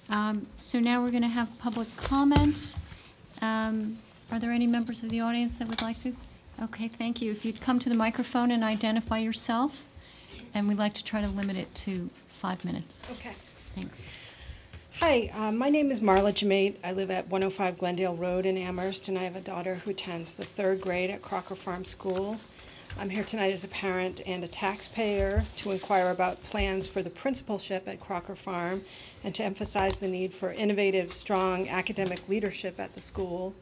So now we're going to have public comments. Are there any members of the audience that would like to? Okay, thank you. If you'd come to the microphone and identify yourself, and we'd like to try to limit it to 5 minutes. Okay. Thanks. Hi, my name is Marla Jamate. I live at 105 Glendale Road in Amherst, and I have a daughter who attends the 3rd grade at Crocker Farm School. I'm here tonight as a parent and a taxpayer to inquire about plans for the principalship at Crocker Farm and to emphasize the need for innovative, strong academic leadership at the school.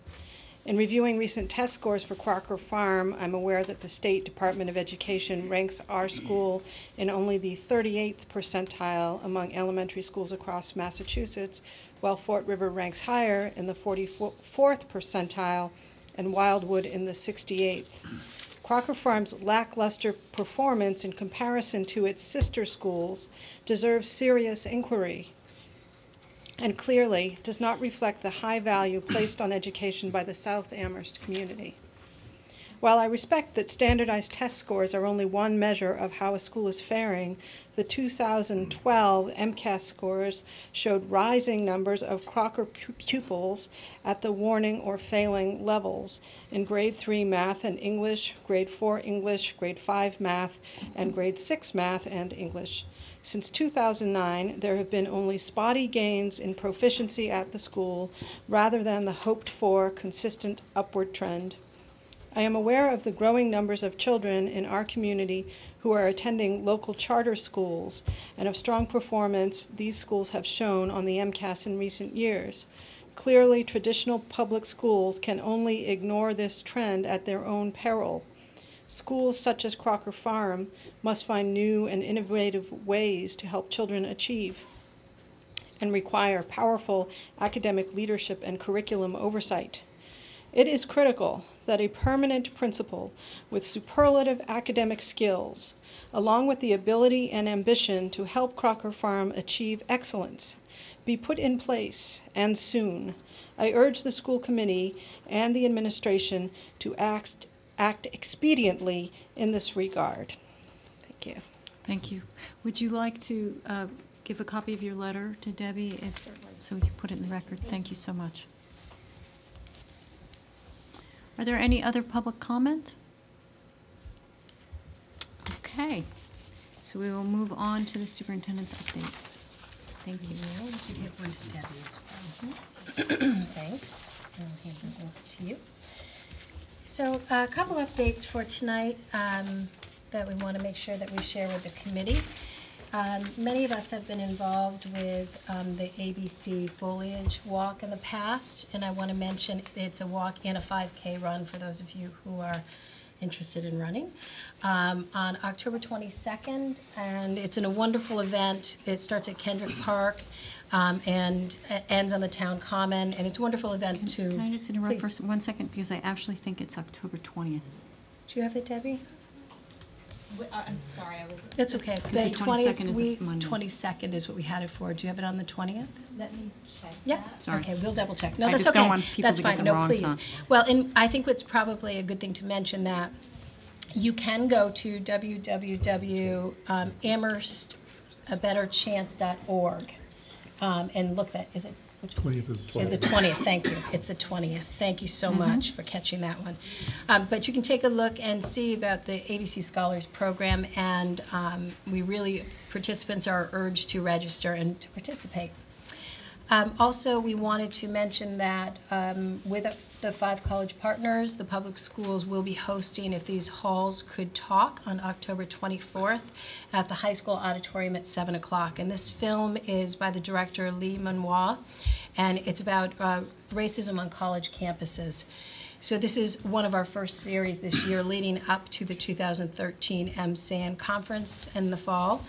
In reviewing recent test scores for Crocker Farm, I'm aware that the State Department of Education ranks our school in only the 38th percentile among elementary schools across Massachusetts, while Fort River ranks higher in the 44th percentile and Wildwood in the 68th. Crocker Farm's lackluster performance in comparison to its sister schools deserves serious inquiry and clearly does not reflect the high value placed on education by the South Amherst community. While I respect that standardized test scores are only one measure of how a school is faring, the 2012 MCAS scores showed rising numbers of Crocker pupils at the warning or failing levels in grade 3 math and English, grade 4 English, grade 5 math, and grade 6 math and English. Since 2009, there have been only spotty gains in proficiency at the school rather than the hoped-for consistent upward trend. I am aware of the growing numbers of children in our community who are attending local charter schools and of strong performance these schools have shown on the MCAS in recent years. Clearly, traditional public schools can only ignore this trend at their own peril. Schools such as Crocker Farm must find new and innovative ways to help children achieve and require powerful academic leadership and curriculum oversight. It is critical that a permanent principal with superlative academic skills, along with the ability and ambition to help Crocker Farm achieve excellence, be put in place, and soon. I urge the school committee and the administration to act expediently in this regard. Thank you. Thank you. Would you like to give a copy of your letter to Debbie so we can put it in the record? Thank you so much. Are there any other public comment? Okay. So we will move on to the superintendent's update. Thank you. We can give one to Debbie as well. Thanks. I'll hand this over to you. So a couple updates for tonight that we want to make sure that we share with the committee. Many of us have been involved with the ABC Foliage Walk in the past, and I want to mention it's a walk and a 5K run for those of you who are interested in running on October 22nd, and it's in a wonderful event. It starts at Kendrick Park and ends on the town common, and it's a wonderful event to. Can I just interrupt for 1 second because I actually think it's October 20th. Do you have it, Debbie? I'm sorry, I was. That's okay. The 22nd is a Monday. 22nd is what we had it for. Do you have it on the 20th? Let me check. Yeah. that. Sorry. Okay, we'll double check. No, I that's just okay. don't want people That's to get fine. the No, wrong please. time. Well, and I think it's probably a good thing to mention that you can go to www.amherstbetterchance.org and look at, is it? 20th is The 20th, thank you. It's the 20th. Thank you so much for catching that one. But you can take a look and see about the ABC Scholars Program, and participants are urged to register and to participate. Also, we wanted to mention that with the 5 college partners, the public schools will be hosting If These Halls Could Talk on October 24th at the high school auditorium at 7 o'clock. And this film is by the director Lee Manoir, and it's about racism on college campuses. So this is one of our first series this year leading up to the 2013 MSAN conference in the fall.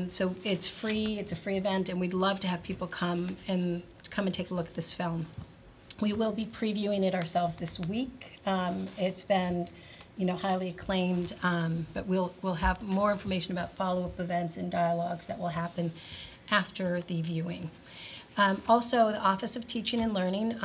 So it's free, it's a free event, and we'd love to have people come and take a look at this film. We will be previewing it ourselves this week. It's been, highly acclaimed, but we'll have more information about follow-up events and dialogues that will happen after the viewing. Also, the Office of Teaching and Learning,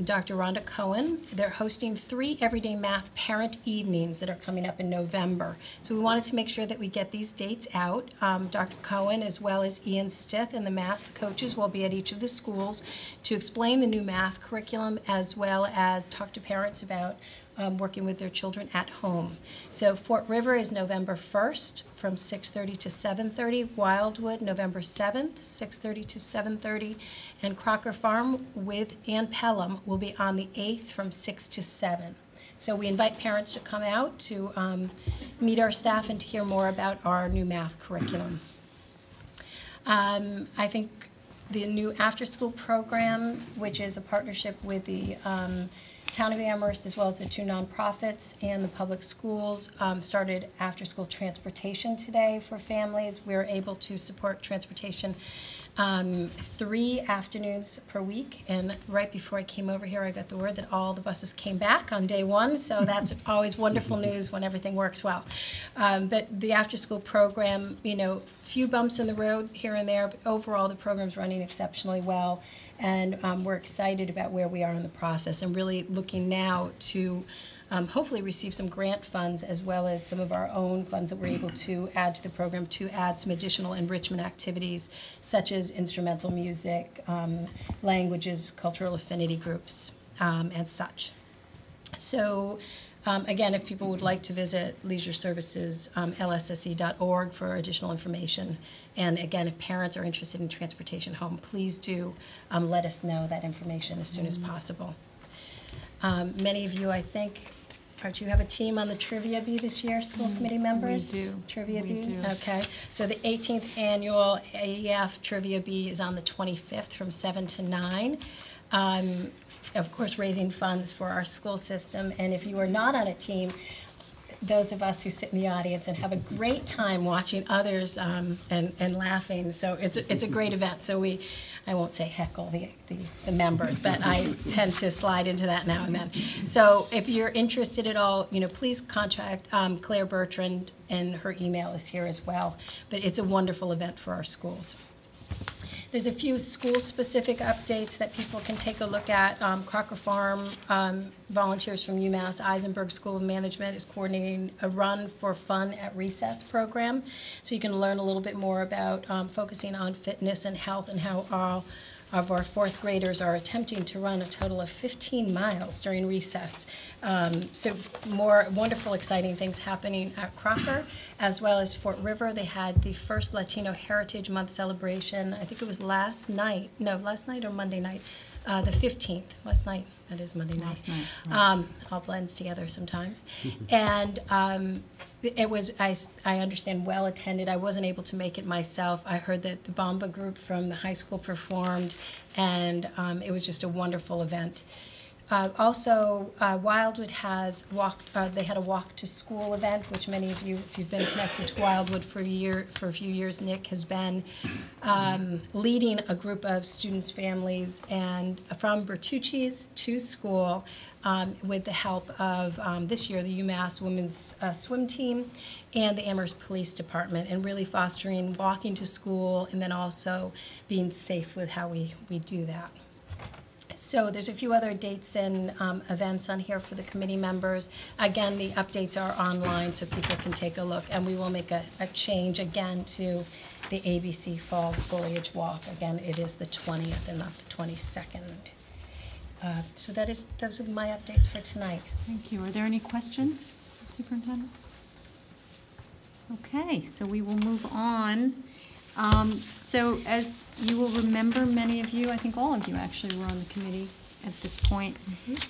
Dr. Rhonda Cohen, they're hosting 3 Everyday Math Parent Evenings that are coming up in November. So we wanted to make sure that we get these dates out. Dr. Cohen, as well as Ian Stith and the math coaches, will be at each of the schools to explain the new math curriculum, as well as talk to parents about working with their children at home. So Fort River is November 1st from 6:30 to 7:30. Wildwood, November 7th, 6:30 to 7:30. And Crocker Farm with Ann Pelham will be on the 8th from 6 to 7. So we invite parents to come out to meet our staff and to hear more about our new math curriculum. I think the new after-school program, which is a partnership with the Town of Amherst, as well as the 2 nonprofits and the public schools, started after-school transportation today for families. We're able to support transportation 3 afternoons per week, and right before I came over here, I got the word that all the buses came back on day 1, so that's always wonderful news when everything works well. But the after-school program, you know, few bumps in the road here and there, but overall the program's running exceptionally well, and we're excited about where we are in the process and really looking now to hopefully receive some grant funds, as well as some of our own funds that we're able to add to the program to add some additional enrichment activities, such as instrumental music, languages, cultural affinity groups, and such. So again, if people would like to visit Leisure Services, lsse.org for additional information. And again, if parents are interested in transportation home, please do let us know that information as soon as possible. Many of you, I think, do you have a team on the Trivia Bee this year, school committee members? We do. Trivia We Bee? do. Okay. So the 18th annual AEF Trivia Bee is on the 25th from 7 to 9. Of course, raising funds for our school system. And if you are not on a team, those of us who sit in the audience and have a great time watching others and laughing. So it's a great event. So I won't say heckle the members, but I tend to slide into that now and then. So if you're interested at all, you know, please contact Claire Bertrand, and her email is here as well. But it's a wonderful event for our schools. There's a few school-specific updates that people can take a look at. Crocker Farm volunteers from UMass Eisenberg School of Management is coordinating a Run for Fun at Recess program. So you can learn a little bit more about focusing on fitness and health, and how all of our 4th graders are attempting to run a total of 15 miles during recess. So more wonderful, exciting things happening at Crocker, as well as Fort River. They had the first Latino Heritage Month celebration. I think it was last night or Monday night, the 15th. Last night, that is Monday night. Last night, right. All blends together sometimes. And it was, I understand, well attended. I wasn't able to make it myself. I heard that the Bomba group from the high school performed, and it was just a wonderful event. Also, Wildwood has they had a walk to school event, which many of you, if you've been connected to Wildwood for a few years, Nick has been leading a group of students, families, and from Bertucci's to school, with the help of this year the UMass women's swim team and the Amherst Police Department, and really fostering walking to school, and then also being safe with how we do that. So there's a few other dates and events on here for the committee members. Again, the updates are online so people can take a look, and we will make a change again to the ABC Fall Foliage Walk. Again, it is the 20th and not the 22nd. So those are my updates for tonight. Thank you. Are there any questions, Superintendent? Okay, so we will move on. So as you will remember, many of you, I think all of you actually were on the committee at this point.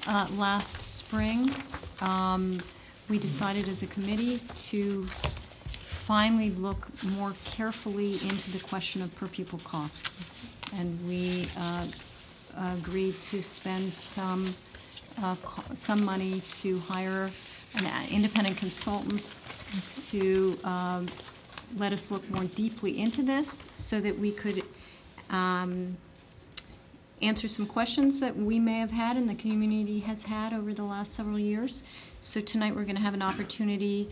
Last spring, we decided as a committee to finally look more carefully into the question of per pupil costs. And we agreed to spend some money to hire an independent consultant to let us look more deeply into this, so that we could answer some questions that we may have had and the community has had over the last several years. So tonight we're going to have an opportunity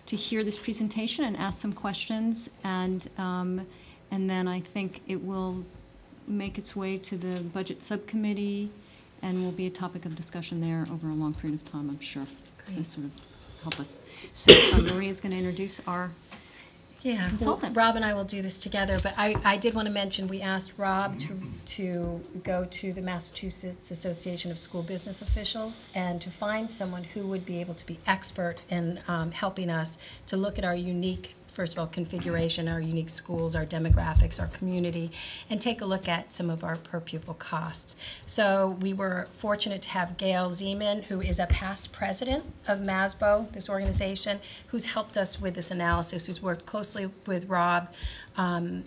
to hear this presentation and ask some questions, and then I think it will make its way to the budget subcommittee and will be a topic of discussion there over a long period of time, I'm sure, to sort of help us. So Maria's going to introduce our consultant. Rob and I will do this together, but I did want to mention, we asked Rob to go to the Massachusetts Association of School Business Officials and to find someone who would be able to be expert in helping us to look at our unique, first of all, configuration, our unique schools, our demographics, our community, and take a look at some of our per pupil costs. So we were fortunate to have Gail Zeman, who is a past president of MASBO, this organization, who's helped us with this analysis, who's worked closely with Rob, and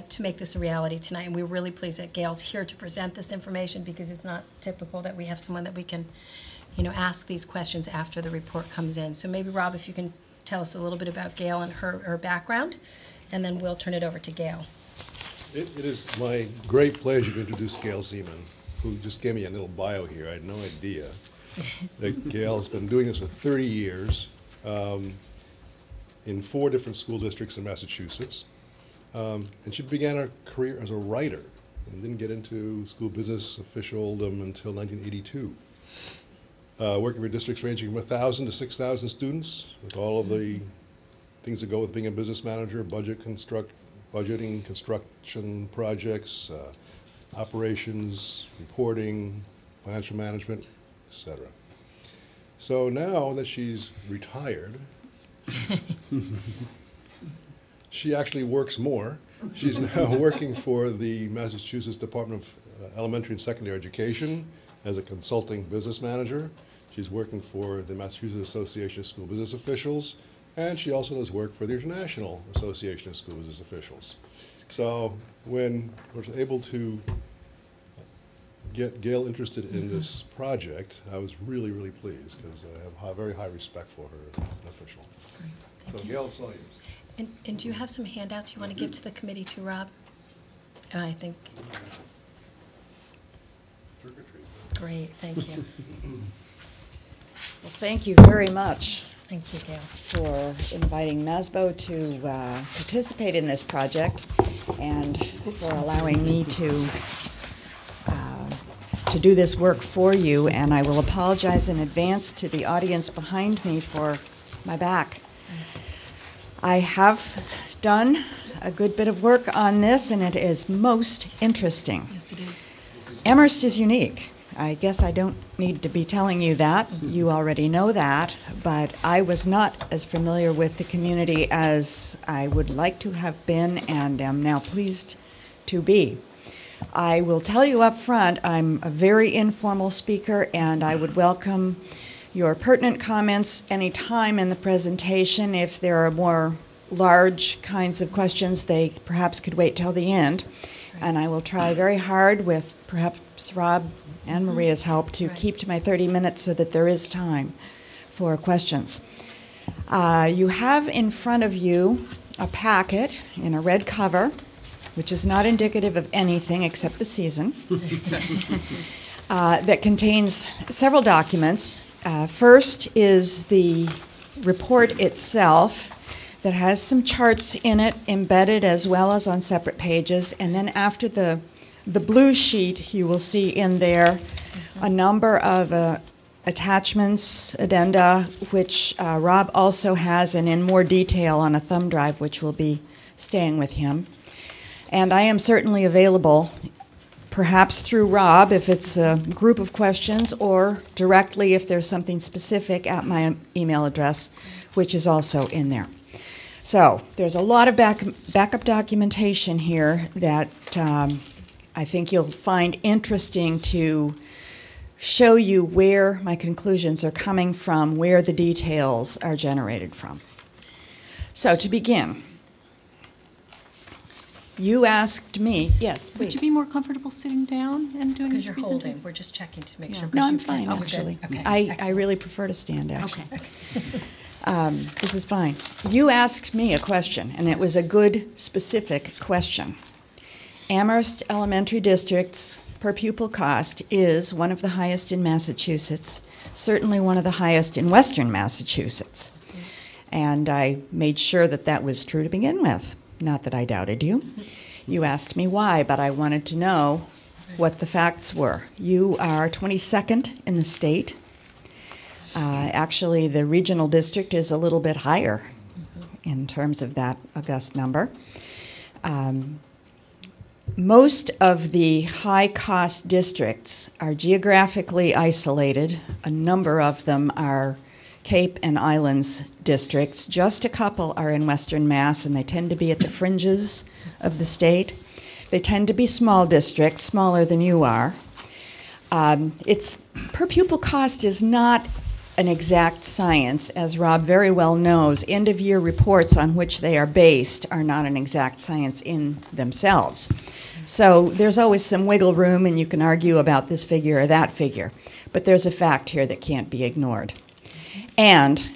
to make this a reality tonight. And we're really pleased that Gail's here to present this information, because it's not typical that we have someone that we can, ask these questions after the report comes in. So maybe, Rob, if you can tell us a little bit about Gail and her background, and then we'll turn it over to Gail. It is my great pleasure to introduce Gail Zeman, who just gave me a little bio here. I had no idea that Gail's been doing this for 30 years in 4 different school districts in Massachusetts. And she began her career as a writer and didn't get into school business officialdom until 1982. Working for districts ranging from 1,000 to 6,000 students, with all of the things that go with being a business manager, budgeting, construction projects, operations, reporting, financial management, etc. So now that she's retired, she actually works more. She's now working for the Massachusetts Department of Elementary and Secondary Education as a consulting business manager. She's working for the Massachusetts Association of School Business Officials, and she also does work for the International Association of School Business Officials. So when we're able to get Gail interested in this project, I was really, really pleased, because I have a very high respect for her as an official. So Gail, it's all yours. And do you have some handouts you want to give to the committee too, Rob? I think. Great, thank you. Well, thank you very much Thank you, Gail. for inviting MASBO to participate in this project, and for allowing me to do this work for you. And I will apologize in advance to the audience behind me for my back. I have done a good bit of work on this, and it is most interesting. Yes, it is. Amherst is unique. I guess I don't need to be telling you that. You already know that. But I was not as familiar with the community as I would like to have been, and am now pleased to be. I will tell you up front, I'm a very informal speaker, and I would welcome your pertinent comments any time in the presentation. If there are more large kinds of questions, they perhaps could wait till the end. And I will try very hard, with perhaps Rob and Maria's help, to keep to my 30 minutes so that there is time for questions. You have in front of you a packet in a red cover, which is not indicative of anything except the season, that contains several documents. First is the report itself, that has some charts in it embedded as well as on separate pages. And then after the blue sheet, you will see in there a number of attachments, addenda, which Rob also has, and in more detail on a thumb drive, which will be staying with him. And I am certainly available, perhaps through Rob if it's a group of questions, or directly if there's something specific, at my email address, which is also in there. So there's a lot of backup documentation here that I think you'll find interesting to show you where my conclusions are coming from, where the details are generated from. So to begin, you asked me, yes, please. Would you be more comfortable sitting down and doing this Because you're presentation? holding, we're just checking to make Yeah. sure. No, I'm you can- fine, oh, good. actually. Okay, I excellent. really prefer to stand, actually. Okay. This is fine. You asked me a question, and it was a good, specific question. Amherst Elementary District's per pupil cost is one of the highest in Massachusetts, certainly one of the highest in Western Massachusetts. And I made sure that that was true to begin with, not that I doubted you. You asked me why, but I wanted to know what the facts were. You are 22nd in the state. Actually, the regional district is a little bit higher in terms of that august number. Most of the high-cost districts are geographically isolated. A number of them are Cape and Islands districts. Just a couple are in Western Mass, and they tend to be at the fringes of the state. They tend to be small districts, smaller than you are. It's per pupil cost is not an exact science, as Rob very well knows. End-of-year reports on which they are based are not an exact science in themselves. So there's always some wiggle room, and you can argue about this figure or that figure. But there's a fact here that can't be ignored. And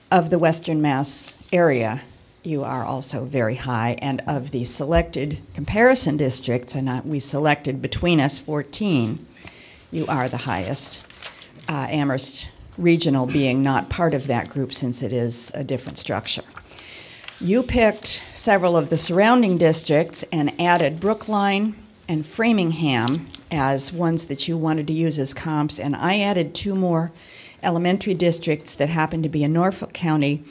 of the Western Mass area, you are also very high. And of the selected comparison districts, and we selected between us 14, you are the highest. Amherst Regional being not part of that group since it is a different structure. You picked several of the surrounding districts and added Brookline and Framingham as ones that you wanted to use as comps, and I added 2 more elementary districts that happen to be in Norfolk County.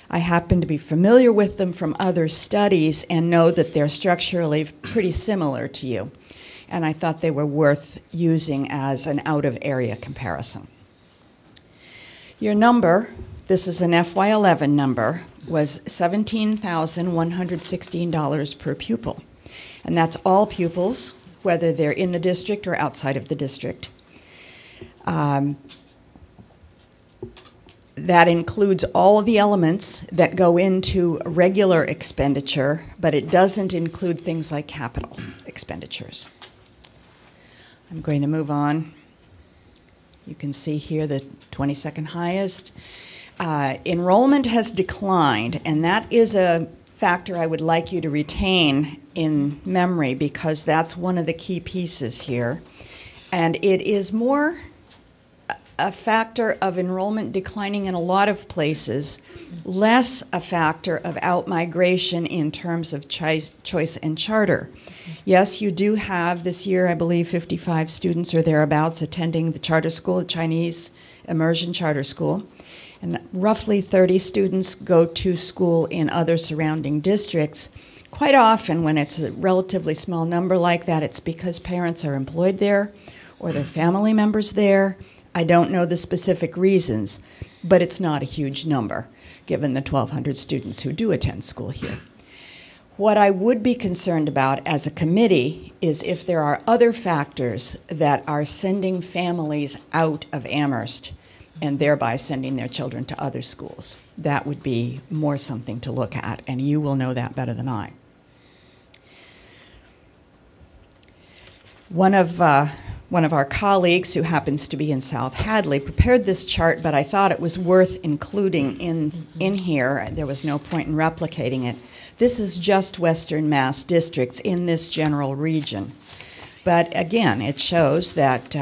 I happen to be familiar with them from other studies and know that they're structurally pretty similar to you, and I thought they were worth using as an out-of-area comparison. Your number, this is an FY11 number, was $17,116 per pupil. And that's all pupils, whether they're in the district or outside of the district. That includes all of the elements that go into regular expenditure, but it doesn't include things like capital expenditures. I'm going to move on. You can see here the 22nd highest. Enrollment has declined, and that is a factor I would like you to retain in memory because that's one of the key pieces here. And it is more a factor of enrollment declining in a lot of places, less a factor of out-migration in terms of choice and charter. Yes, you do have this year, I believe, 55 students or thereabouts attending the charter school, the Chinese immersion charter school. And roughly 30 students go to school in other surrounding districts. Quite often, when it's a relatively small number like that, it's because parents are employed there or their family members there. I don't know the specific reasons, but it's not a huge number, given the 1,200 students who do attend school here. What I would be concerned about as a committee is if there are other factors that are sending families out of Amherst and thereby sending their children to other schools. That would be more something to look at, and you will know that better than I. One of our colleagues, who happens to be in South Hadley, prepared this chart, but I thought it was worth including in here. There was no point in replicating it. This is just Western Mass districts in this general region. But again, it shows that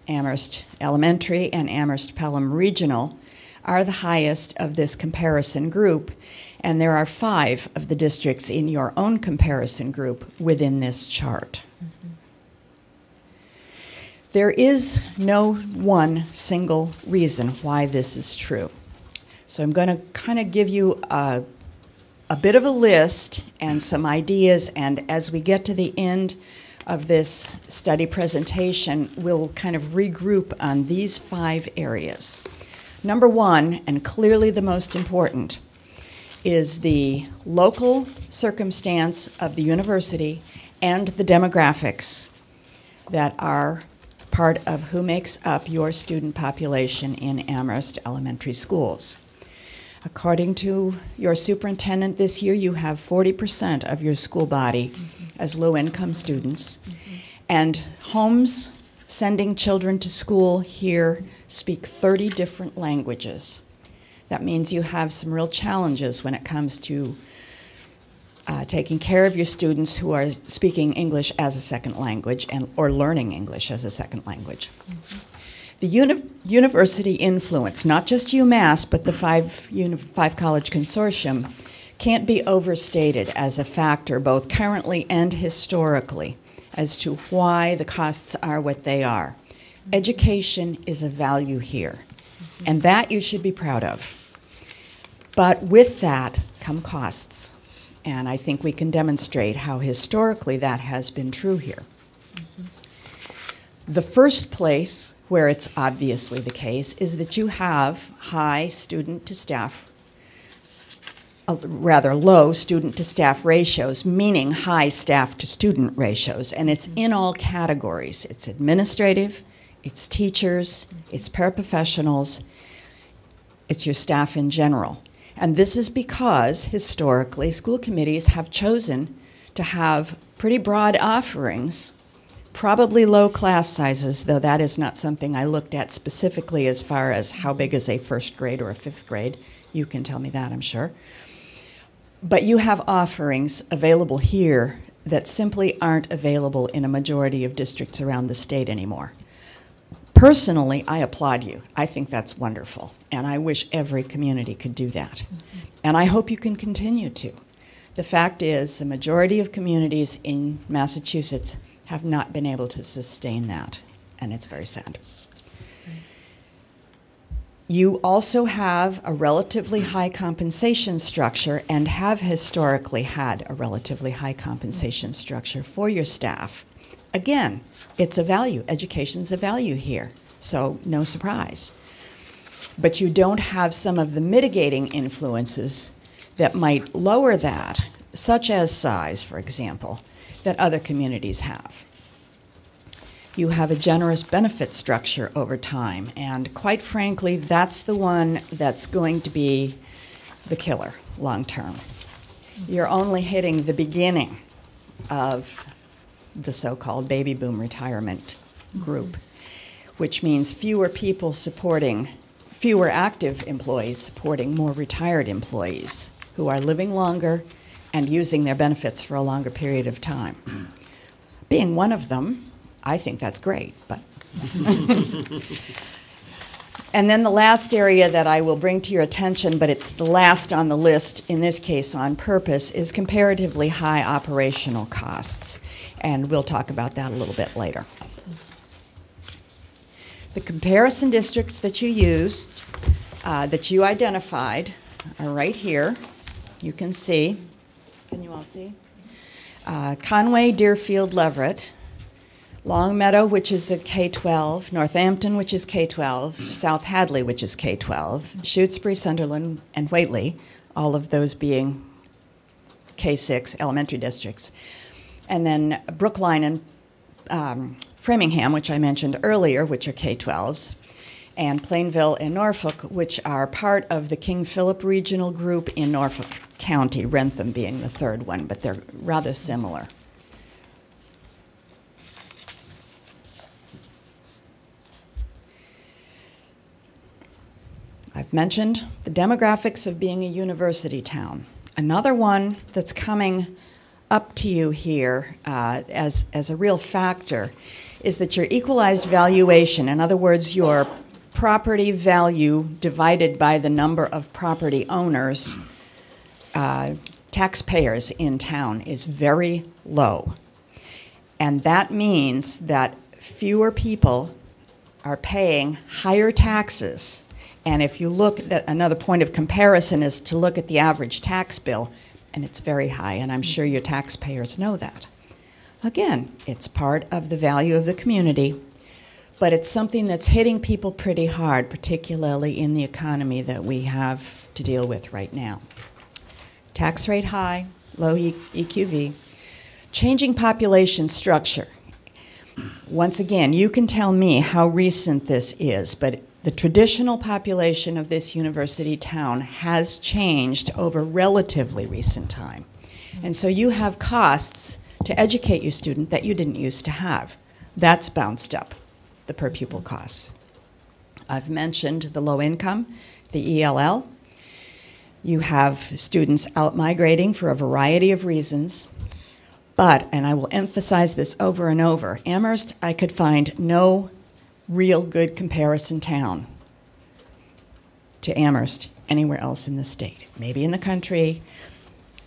Amherst Elementary and Amherst Pelham Regional are the highest of this comparison group, and there are 5 of the districts in your own comparison group within this chart. There is no one single reason why this is true. So I'm going to kind of give you a bit of a list and some ideas, and as we get to the end of this study presentation, we'll kind of regroup on these 5 areas. Number 1, and clearly the most important, is the local circumstance of the university and the demographics that are part of who makes up your student population in Amherst Elementary Schools. According to your superintendent this year, you have 40% of your school body as low-income students, and homes sending children to school here speak 30 different languages. That means you have some real challenges when it comes to taking care of your students who are speaking English as a second language or learning English as a second language. The university influence, not just UMass, but the five college consortium, can't be overstated as a factor, both currently and historically, as to why the costs are what they are. Education is a value here, and that you should be proud of. But with that come costs, and I think we can demonstrate how historically that has been true here. The first place where it's obviously the case is that you have high student-to-staff, rather low student-to-staff ratios, meaning high staff-to-student ratios, and it's in all categories. It's administrative, it's teachers, it's paraprofessionals, it's your staff in general. And this is because, historically, school committees have chosen to have pretty broad offerings, probably low class sizes, though that is not something I looked at specifically as far as how big is a first grade or a fifth grade. You can tell me that, I'm sure. But you have offerings available here that simply aren't available in a majority of districts around the state anymore. Personally, I applaud you. I think that's wonderful, and I wish every community could do that. And I hope you can continue to. The fact is, the majority of communities in Massachusetts have not been able to sustain that, and it's very sad. You also have a relatively high compensation structure and have historically had a relatively high compensation structure for your staff. Again, it's a value. Education's a value here, so no surprise. But you don't have some of the mitigating influences that might lower that, such as size, for example, that other communities have. You have a generous benefit structure over time, and quite frankly, that's the one that's going to be the killer long term. You're only hitting the beginning of the so-called baby boom retirement group, which means fewer people supporting, fewer active employees supporting more retired employees who are living longer and using their benefits for a longer period of time. Being one of them, I think that's great, but. And then the last area that I will bring to your attention, but it's the last on the list, in this case on purpose, is comparatively high operational costs. And we'll talk about that a little bit later. The comparison districts that you used, that you identified, are right here. You can see. Can you all see? Conway, Deerfield, Leverett. Longmeadow, which is a K-12, Northampton, which is K-12, South Hadley, which is K-12, Shutesbury, Sunderland, and Whately, all of those being K-6 elementary districts. And then Brookline and Framingham, which I mentioned earlier, which are K-12s, and Plainville and Norfolk, which are part of the King Philip Regional Group in Norfolk County, Rentham being the third one, but they're rather similar. I've mentioned the demographics of being a university town. Another one that's coming up to you here as a real factor is that your equalized valuation, in other words, your property value divided by the number of property owners, taxpayers in town, is very low. And that means that fewer people are paying higher taxes. And if you look at another point of comparison is to look at the average tax bill, and it's very high, and I'm sure your taxpayers know that. Again, it's part of the value of the community, but it's something that's hitting people pretty hard, particularly in the economy that we have to deal with right now. Tax rate high, low EQV, changing population structure. Once again, you can tell me how recent this is, but the traditional population of this university town has changed over relatively recent time. And so you have costs to educate your student that you didn't used to have. That's bounced up, the per pupil cost. I've mentioned the low income, the ELL. You have students out migrating for a variety of reasons. But, and I will emphasize this over and over, Amherst, I could find no real good comparison town to Amherst anywhere else in the state. Maybe in the country,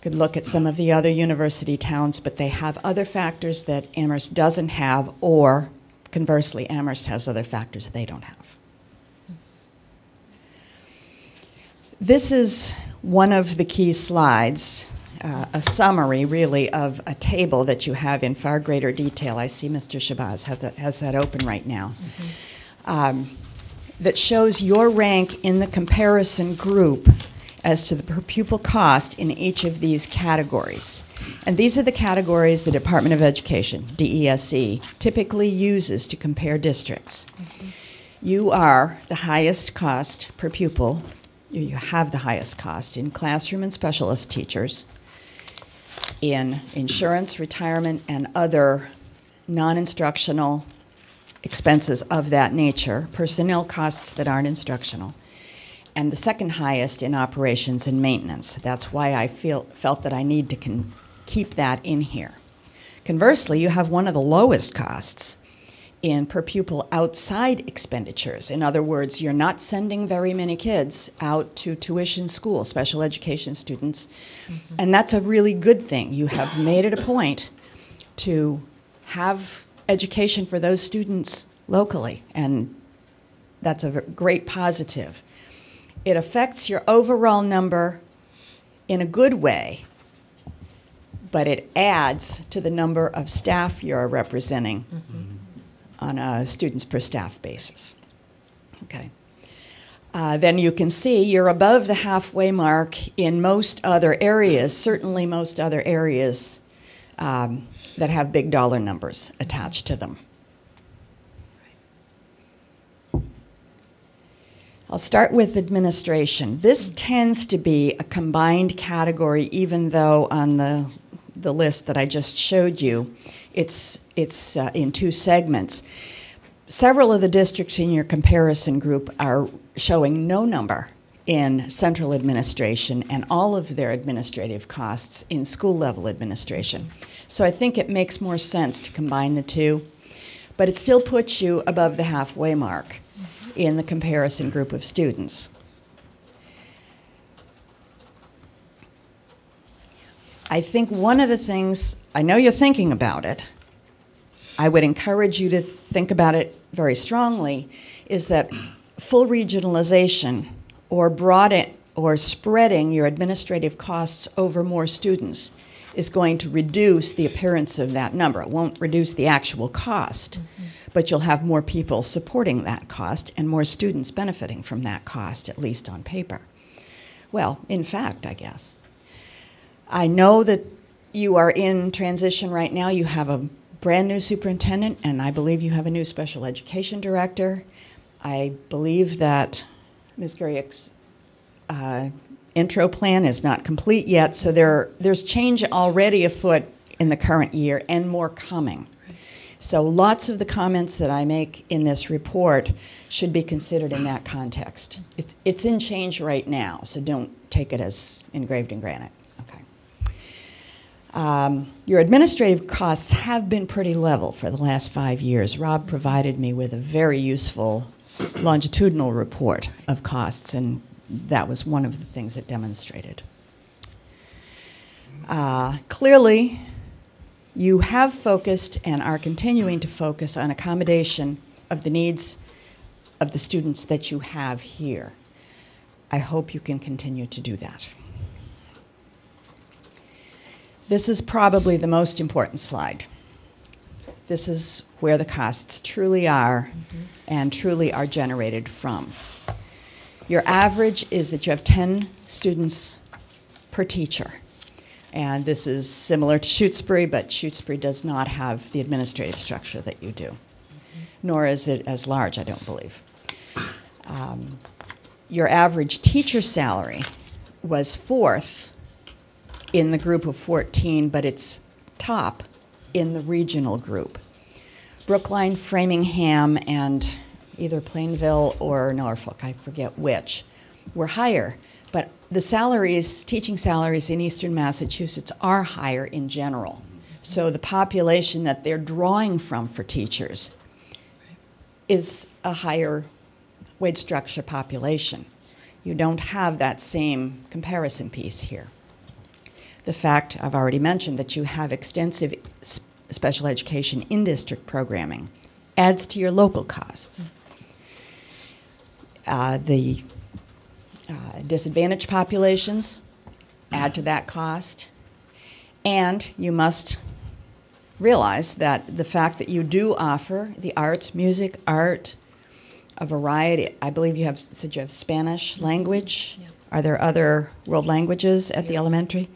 Could look at some of the other university towns, but they have other factors that Amherst doesn't have, or conversely, Amherst has other factors that they don't have. This is one of the key slides, a summary, really, of a table that you have in far greater detail. I see Mr. Shabazz has that open right now. That shows your rank in the comparison group as to the per pupil cost in each of these categories. And these are the categories the Department of Education, DESE, typically uses to compare districts. You are the highest cost per pupil. You have the highest cost in classroom and specialist teachers, in insurance, retirement, and other non-instructional expenses of that nature, personnel costs that aren't instructional, and the second highest in operations and maintenance. That's why I felt that I need to keep that in here. Conversely, you have one of the lowest costs in per pupil outside expenditures. In other words, you're not sending very many kids out to tuition school, special education students, and that's a really good thing. You have made it a point to have education for those students locally, and that's a great positive. It affects your overall number in a good way, but it adds to the number of staff you're representing on a students per staff basis. Okay. Then you can see you're above the halfway mark in most other areas, certainly most other areas that have big dollar numbers attached to them. I'll start with administration. This tends to be a combined category, even though on the list that I just showed you, it's in two segments. Several of the districts in your comparison group are showing no number in central administration and all of their administrative costs in school-level administration. So I think it makes more sense to combine the two, but it still puts you above the halfway mark in the comparison group of students. I think one of the things, I know you're thinking about it, I would encourage you to think about it very strongly, is that full regionalization or spreading your administrative costs over more students is going to reduce the appearance of that number. It won't reduce the actual cost, but you'll have more people supporting that cost and more students benefiting from that cost, at least on paper. Well, in fact, I guess. I know that you are in transition right now. You have a brand new superintendent, and I believe you have a new special education director. I believe that Ms. Guriak's intro plan is not complete yet, so there's change already afoot in the current year and more coming. So lots of the comments that I make in this report should be considered in that context. It's in change right now, so don't take it as engraved in granite. Okay. Your administrative costs have been pretty level for the last 5 years. Rob provided me with a very useful longitudinal report of costs, and that was one of the things it demonstrated. Clearly, you have focused and are continuing to focus on accommodation of the needs of the students that you have here. I hope you can continue to do that. This is probably the most important slide. This is where the costs truly are and truly are generated from. Your average is that you have 10 students per teacher. And this is similar to Shutesbury, but Shutesbury does not have the administrative structure that you do, nor is it as large, I don't believe. Your average teacher salary was 4th in the group of 14, but it's top in the regional group. Brookline, Framingham, and either Plainville or Norfolk, I forget which, were higher. But the salaries, teaching salaries in Eastern Massachusetts are higher in general. So the population that they're drawing from for teachers is a higher wage structure population. You don't have that same comparison piece here. the fact I've already mentioned that you have extensive special education in-district programming adds to your local costs. The disadvantaged populations add to that cost. And you must realize that the fact that you do offer the arts, music, art, a variety, I believe you said you have Spanish language. Yeah. Are there other world languages at the elementary?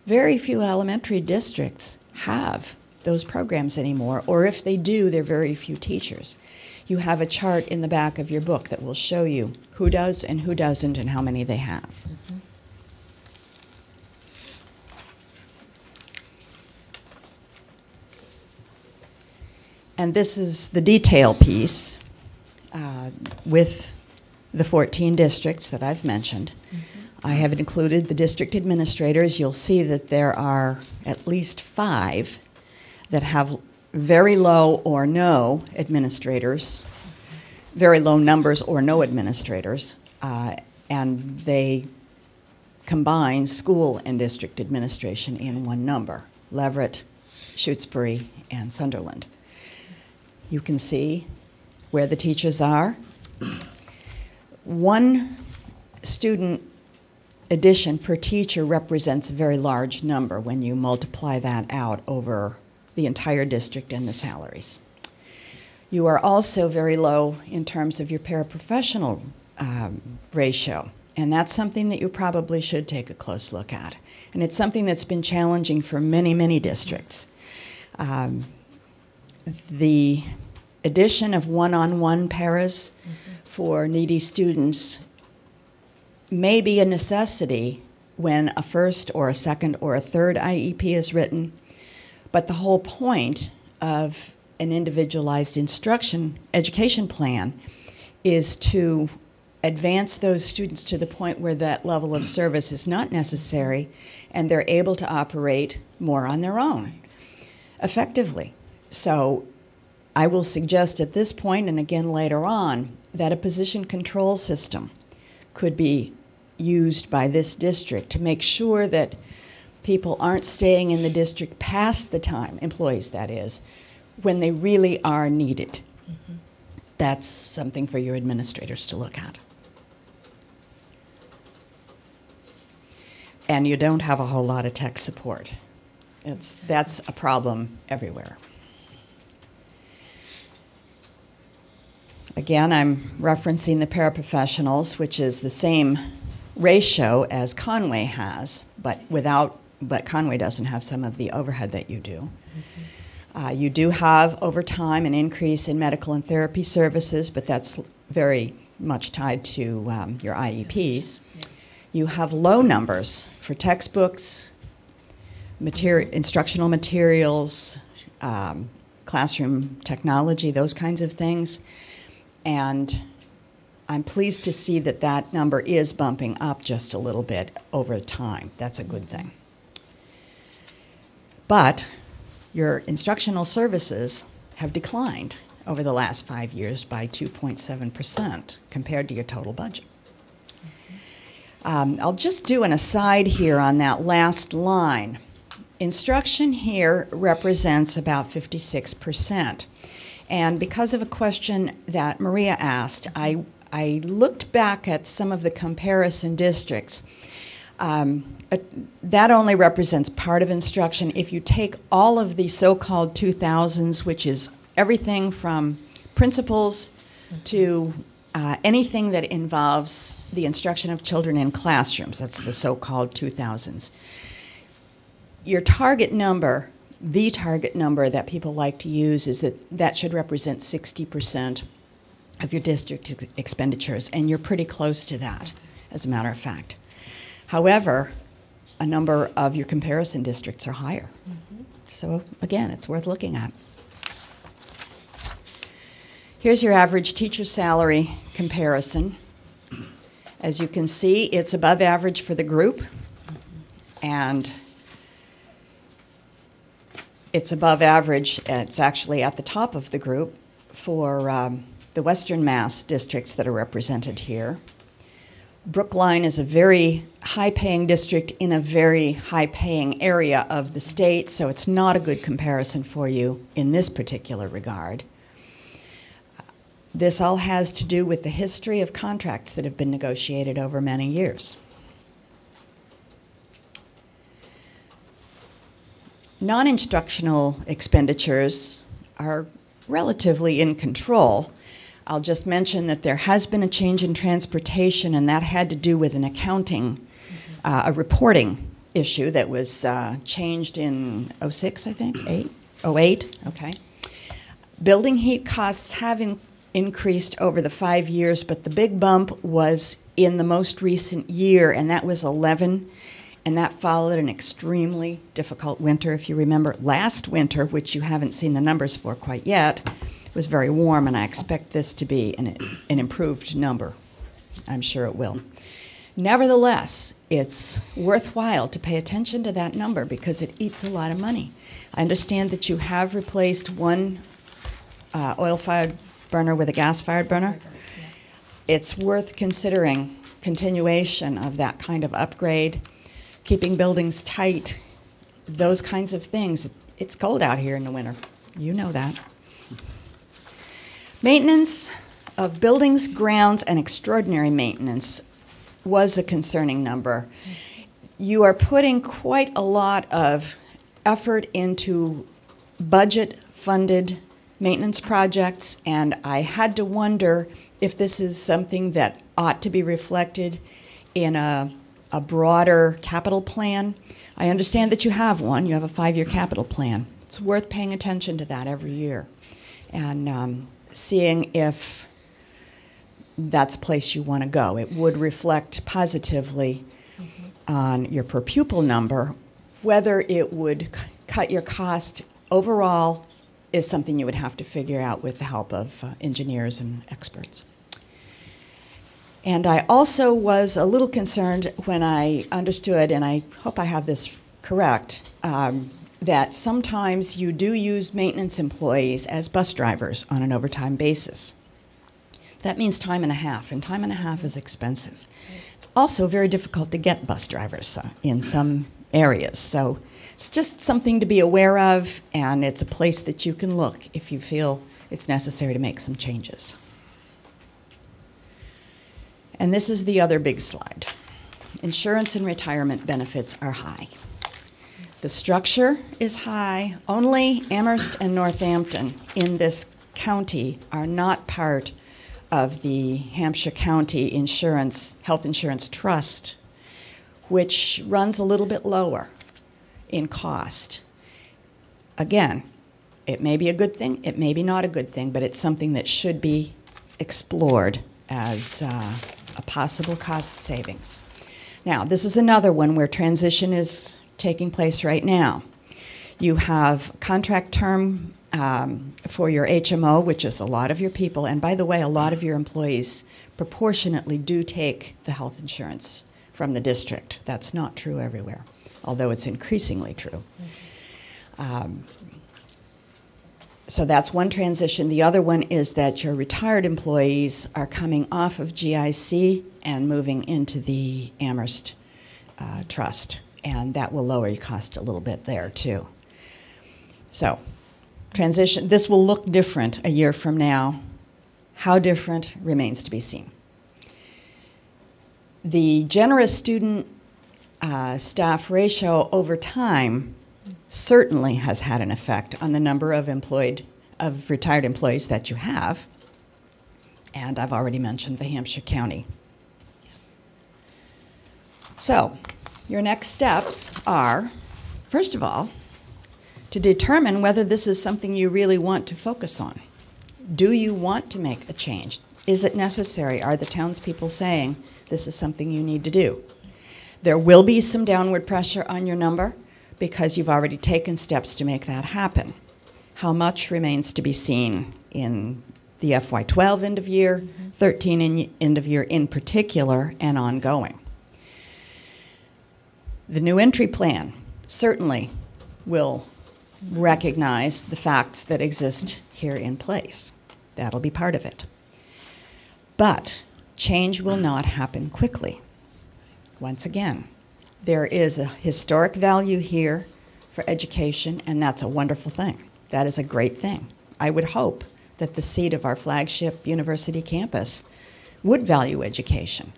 Very few elementary districts have those programs anymore, or if they do, they're very few teachers. You have a chart in the back of your book that will show you who does and who doesn't and how many they have. Mm-hmm. And this is the detail piece with the 14 districts that I've mentioned. Mm-hmm. I have included the district administrators. You'll see that there are at least 5 that have very low or no administrators, very low numbers or no administrators, and they combine school and district administration in one number: Leverett, Shutesbury, and Sunderland. You can see where the teachers are. One student addition per teacher represents a very large number when you multiply that out over the entire district and the salaries. You are also very low in terms of your paraprofessional ratio, and that's something that you probably should take a close look at. And it's something that's been challenging for many, many districts. The addition of one-on-one paras for needy students may be a necessity when a first or a second or a third IEP is written, but the whole point of an individualized education plan is to advance those students to the point where that level of service is not necessary and they're able to operate more on their own effectively. So I will suggest at this point, and again later on, that a position control system could be used by this district to make sure that people aren't staying in the district past the time, employees that is, when they really are needed. Mm-hmm. That's something for your administrators to look at. And you don't have a whole lot of tech support. That's a problem everywhere. Again, I'm referencing the paraprofessionals, which is the same ratio as Conway has, but Conway doesn't have some of the overhead that you do. Mm-hmm. You do have, over time, an increase in medical and therapy services, but that's very much tied to your IEPs. Yeah. You have low numbers for textbooks, instructional materials, classroom technology, those kinds of things. And I'm pleased to see that that number is bumping up just a little bit over time. That's a good thing. But your instructional services have declined over the last 5 years by 2.7% compared to your total budget. I'll just do an aside here on that last line. Instruction here represents about 56%. And because of a question that Maria asked, I looked back at some of the comparison districts. That only represents part of instruction. If you take all of the so-called 2000s, which is everything from principals to anything that involves the instruction of children in classrooms, that's the so-called 2000s. Your target number, the target number that people like to use, is that should represent 60% of your district expenditures, and you're pretty close to that, as a matter of fact. However, a number of your comparison districts are higher. Mm-hmm. So again, it's worth looking at. Here's your average teacher salary comparison. As you can see, it's above average for the group, and it's above average, it's actually at the top of the group for the Western Mass districts that are represented here. Brookline is a very high-paying district in a very high-paying area of the state, so it's not a good comparison for you in this particular regard. This all has to do with the history of contracts that have been negotiated over many years. Non-instructional expenditures are relatively in control. I'll just mention that there has been a change in transportation, and that had to do with an accounting, a reporting issue that was changed in '06, I think, '08, okay. Building heat costs have increased over the 5 years, but the big bump was in the most recent year, and that was 11, and that followed an extremely difficult winter. If you remember, last winter, which you haven't seen the numbers for quite yet, was very warm, and I expect this to be an improved number. I'm sure it will. Nevertheless, it's worthwhile to pay attention to that number because it eats a lot of money. I understand that you have replaced one oil-fired burner with a gas-fired burner. It's worth considering continuation of that kind of upgrade, keeping buildings tight, those kinds of things. It's cold out here in the winter. You know that. Maintenance of buildings, grounds, and extraordinary maintenance was a concerning number. You are putting quite a lot of effort into budget-funded maintenance projects, and I had to wonder if this is something that ought to be reflected in a broader capital plan. I understand that you have one. You have a 5-year capital plan. It's worth paying attention to that every year and seeing if that's a place you want to go. It would reflect positively on your per pupil number. Whether it would cut your cost overall is something you would have to figure out with the help of engineers and experts. And I also was a little concerned when I understood, and I hope I have this correct, that sometimes you do use maintenance employees as bus drivers on an overtime basis. That means time and a half, and time and a half is expensive. It's also very difficult to get bus drivers in some areas, so it's just something to be aware of, and it's a place that you can look if you feel it's necessary to make some changes. And this is the other big slide. Insurance and retirement benefits are high. The structure is high. Only Amherst and Northampton in this county are not part of the Hampshire County Health Insurance Trust, which runs a little bit lower in cost. Again, it may be a good thing, it may be not a good thing, but it's something that should be explored as a possible cost savings. Now, this is another one where transition is taking place right now. You have contract term for your HMO, which is a lot of your people, and by the way, a lot of your employees proportionately do take the health insurance from the district. That's not true everywhere, although it's increasingly true. So that's one transition. The other one is that your retired employees are coming off of GIC and moving into the Amherst Trust, and that will lower your cost a little bit there too. So transition, this will look different a year from now. How different remains to be seen. The generous student staff ratio over time certainly has had an effect on the number of retired employees that you have, and I've already mentioned the Hampshire County. So, your next steps are, first of all, to determine whether this is something you really want to focus on. Do you want to make a change? Is it necessary? Are the townspeople saying this is something you need to do? There will be some downward pressure on your number because you've already taken steps to make that happen. How much remains to be seen in the FY12 end of year, 13 end of year in particular, and ongoing. The new entry plan certainly will recognize the facts that exist here in place. That'll be part of it. But Change will not happen quickly. Once again, there is a historic value here for education, and that's a wonderful thing. That is a great thing. I would hope that the seat of our flagship university campus would value education.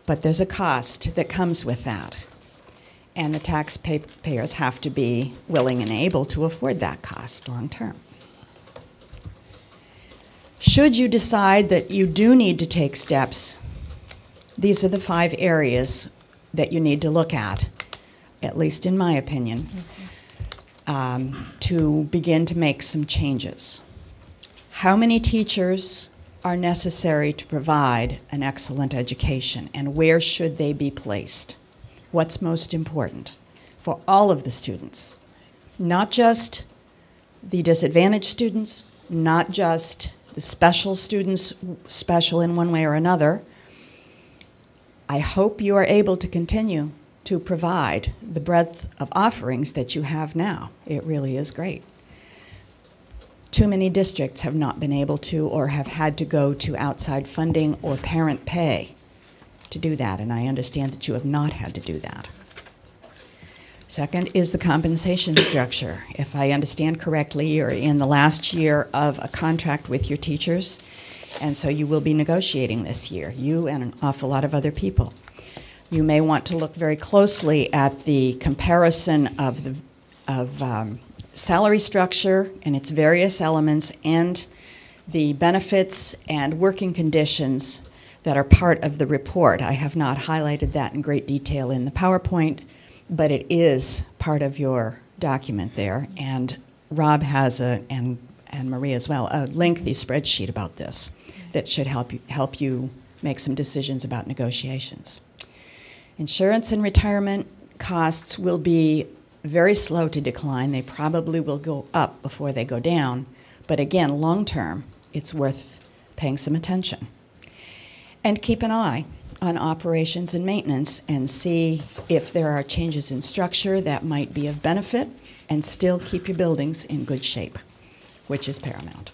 But there's a cost that comes with that. And the taxpayers have to be willing and able to afford that cost long term. Should you decide that you do need to take steps, these are the 5 areas that you need to look at least in my opinion, to begin to make some changes. How many teachers are necessary to provide an excellent education, and where should they be placed? What's most important for all of the students? Not just the disadvantaged students, not just the special students, special in one way or another. I hope you are able to continue to provide the breadth of offerings that you have now. It really is great. Too many districts have not been able to or have had to go to outside funding or parent pay to do that, and I understand that you have not had to do that. Second is the compensation structure. If I understand correctly, you're in the last year of a contract with your teachers, and so you will be negotiating this year, you and an awful lot of other people. You may want to look very closely at the comparison of the salary structure and its various elements and the benefits and working conditions that are part of the report. I have not highlighted that in great detail in the PowerPoint, but it is part of your document there, and Rob has and Marie as well, a lengthy spreadsheet about this that should help you make some decisions about negotiations. Insurance and retirement costs will be very slow to decline. They probably will go up before they go down, but again, long term, it's worth paying some attention. And keep an eye on operations and maintenance and see if there are changes in structure that might be of benefit, and still keep your buildings in good shape, which is paramount.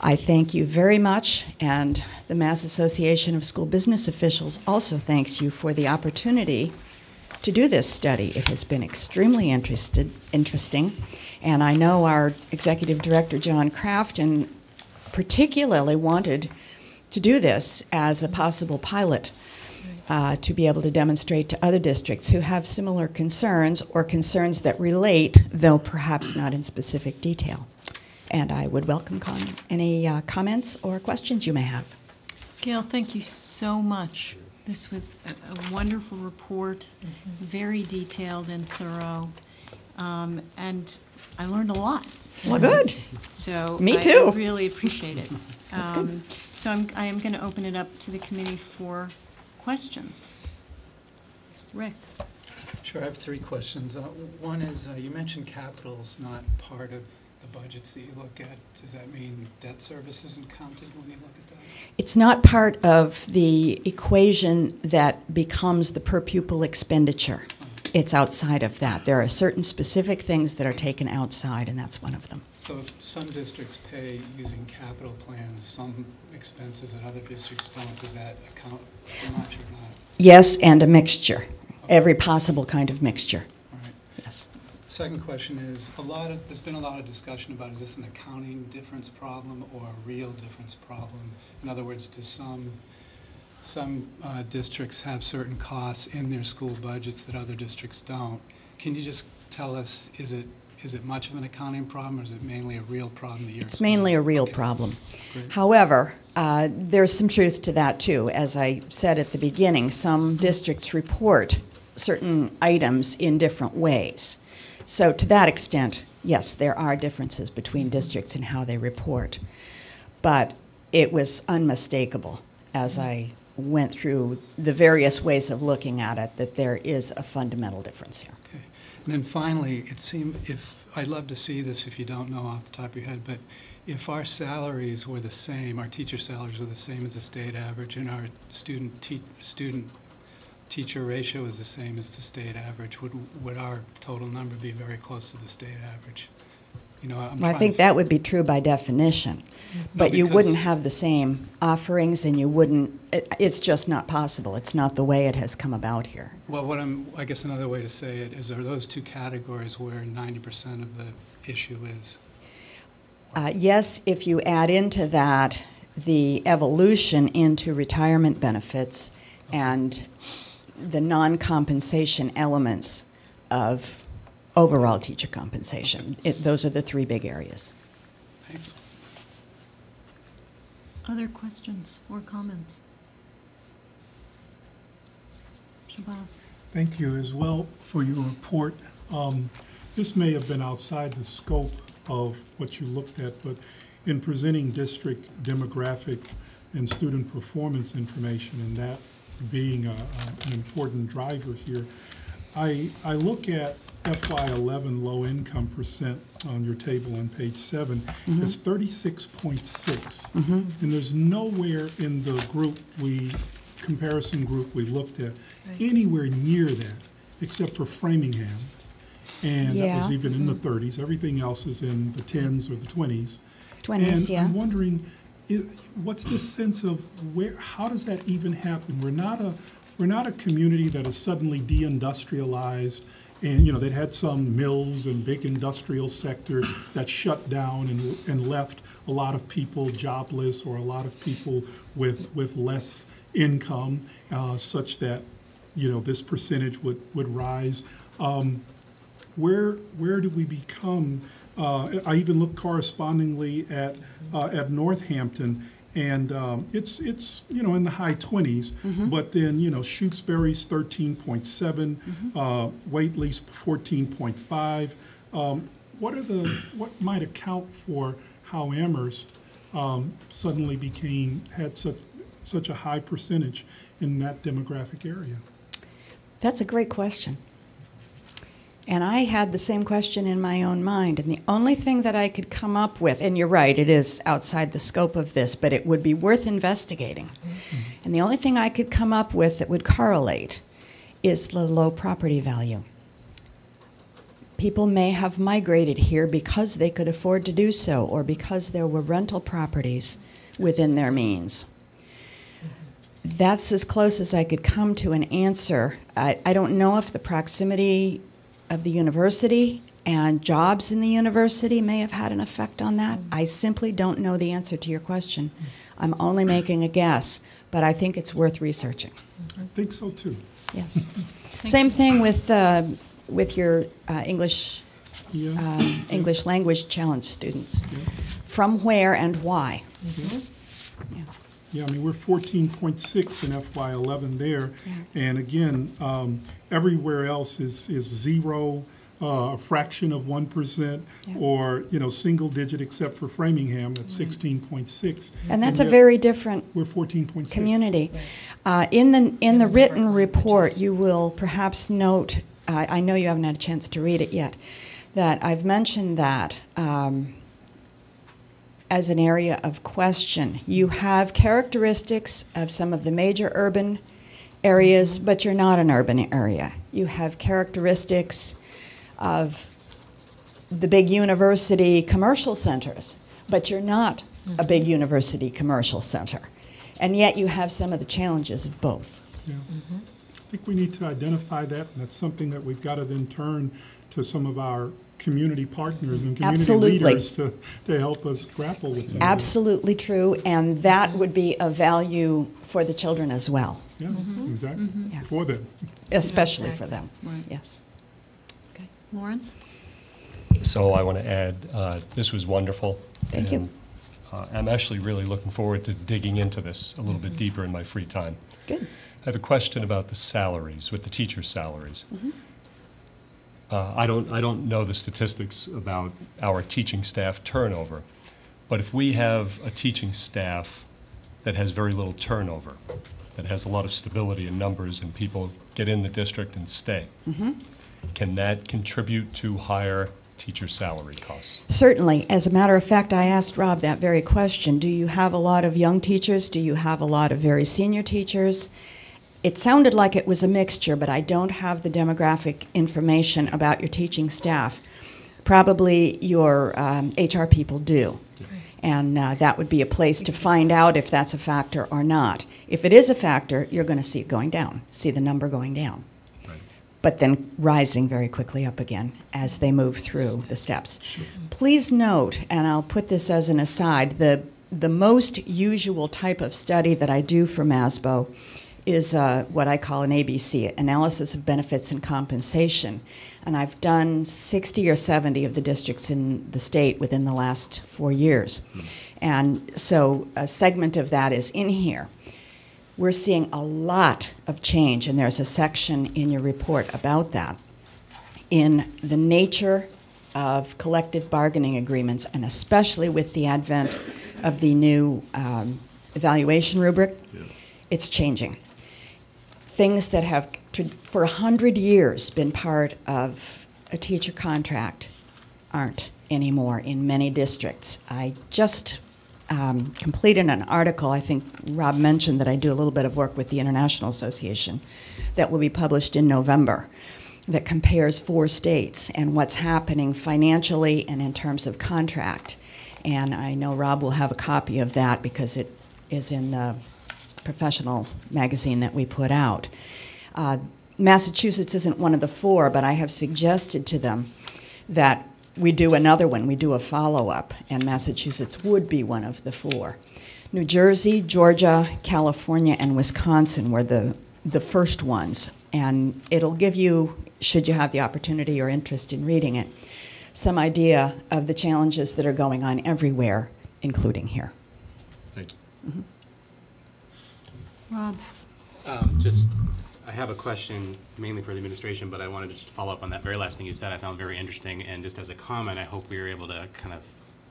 I thank you very much, and the Mass Association of School Business Officials also thanks you for the opportunity to do this study. It has been extremely interesting, and I know our Executive Director, John Crafton, particularly wanted to do this as a possible pilot to be able to demonstrate to other districts who have similar concerns or concerns that relate, though perhaps not in specific detail. And I would welcome any comments or questions you may have. Gail, thank you so much. This was a wonderful report, very detailed and thorough, and I learned a lot. Well, good. So Me too. I really appreciate it. That's good. So I am going to open it up to the committee for questions. Rick. Sure, I have 3 questions. One is, you mentioned capital's not part of the budgets that you look at. Does that mean debt service isn't counted when you look at that? It's not part of the equation that becomes the per pupil expenditure. It's outside of that. There are certain specific things that are taken outside, and that's one of them. So if some districts pay using capital plans, some expenses that other districts don't, does that account for much or not? Yes, and a mixture. Every possible kind of mixture. All right. Yes. Second question is, there's been a lot of discussion about, is this an accounting difference problem or a real difference problem? In other words, do some districts have certain costs in their school budgets that other districts don't? Can you just tell us, is it much of an accounting problem, or is it mainly a real problem that you're It's mainly a real problem. Great. However, there's some truth to that too. As I said at the beginning, some districts report certain items in different ways. So to that extent, yes, there are differences between districts in how they report. But it was unmistakable as I went through the various ways of looking at it that there is a fundamental difference here. Okay. And then finally, it seemed, I'd love to see this if you don't know off the top of your head, but if our salaries were the same, our teacher salaries were the same as the state average, and our student-teacher ratio is the same as the state average, would our total number be very close to the state average? You know, I'm Well, I trying think to- that would be true by definition. But you because- wouldn't have the same offerings, and you wouldn't, it's just not possible. It's not the way it has come about here. Well, I guess another way to say it is, are those two categories where 90% of the issue is? Yes, if you add into that the evolution into retirement benefits and the non-compensation elements of overall teacher compensation. Those are the three big areas. Thanks. Other questions or comments? Shabazz. Thank you as well for your report. This may have been outside the scope of what you looked at, but in presenting district demographic and student performance information, and that being an important driver here, I look at FY11 low income percent on your table on page 7 as 36.6. And there's nowhere in the comparison group we looked at anywhere near that except for Framingham. And that was Yeah. even in the 30s. Everything else is in the 10s or the 20s. 20s, And yeah. I'm wondering, what's the sense of how does that even happen? We're not a community that is suddenly deindustrialized, and they'd had some mills and big industrial sector that shut down and left a lot of people jobless, or a lot of people with less income, such that this percentage would rise. Where do we become? I even look correspondingly at Northampton, and it's in the high 20s, but then Shutesbury's 13.7, Whately's 14.5. What might account for how Amherst suddenly had such a high percentage in that demographic area? That's a great question. And I had the same question in my own mind, and the only thing that I could come up with, and you're right, it is outside the scope of this, but it would be worth investigating. And the only thing I could come up with that would correlate is the low property value. People may have migrated here because they could afford to do so, or because there were rental properties within their means. That's as close as I could come to an answer. I don't know if the proximity of the university and jobs in the university may have had an effect on that. I simply don't know the answer to your question. I'm only making a guess, but I think it's worth researching. I think so too. Yes. Same thing with your English English language challenge students. Yeah. From where and why? Yeah, I mean, we're 14.6 in FY11 there. And again, everywhere else is zero, a fraction of 1%, or, single digit, except for Framingham at 16.6. And that's a yet very different we're 14.6. community. In the written report, you will perhaps note, I know you haven't had a chance to read it yet, that I've mentioned that as an area of question. You have characteristics of some of the major urban areas, but you're not an urban area. You have characteristics of the big university commercial centers, but you're not a big university commercial center. And yet you have some of the challenges of both. Yeah. I think we need to identify that, and that's something that we've got to then turn to some of our community partners and community Absolutely. leaders to help us grapple with some Absolutely true, and that would be of value for the children as well, of that. Yeah, exactly. Yeah. For them. especially for Exactly. them. Right. Yes. Lawrence? So I want to add, this was wonderful. Thank you. And, I'm actually really looking forward to digging into this a little bit deeper in my free time. Good. I have a question about the salaries, with the teacher salaries. I don't know the statistics about our teaching staff turnover, but if we have a teaching staff that has very little turnover, that has a lot of stability in numbers and people get in the district and stay, can that contribute to higher teacher salary costs? Certainly. As a matter of fact, I asked Rob that very question. Do you have a lot of young teachers? Do you have a lot of very senior teachers? It sounded like it was a mixture, but I don't have the demographic information about your teaching staff. Probably your HR people do. And that would be a place to find out if that's a factor or not. If it is a factor, you're going to see it going down, see the number going down, but then rising very quickly up again as they move through the steps. Please note, and I'll put this as an aside, the most usual type of study that I do for MASBO is what I call an ABC, Analysis of Benefits and Compensation. And I've done 60 or 70 of the districts in the state within the last 4 years. And so a segment of that is in here. We're seeing a lot of change, and there's a section in your report about that, in the nature of collective bargaining agreements, and especially with the advent of the new evaluation rubric. It's changing. Things that have, for 100 years, been part of a teacher contract aren't anymore in many districts. I just completed an article, I think Rob mentioned that I do a little bit of work with the International Association, that will be published in November, that compares 4 states and what's happening financially and in terms of contract. And I know Rob will have a copy of that because it is in the professional magazine that we put out. Massachusetts isn't one of the 4, but I have suggested to them that we do another one, we do a follow-up, and Massachusetts would be one of the 4. New Jersey, Georgia, California, and Wisconsin were the first ones, and it'll give you, should you have the opportunity or interest in reading it, some idea of the challenges that are going on everywhere, including here. Thank you. Rob? I have a question mainly for the administration, but I wanted to just follow up on that very last thing you said. I found very interesting, and just as a comment, I hope we are able to kind of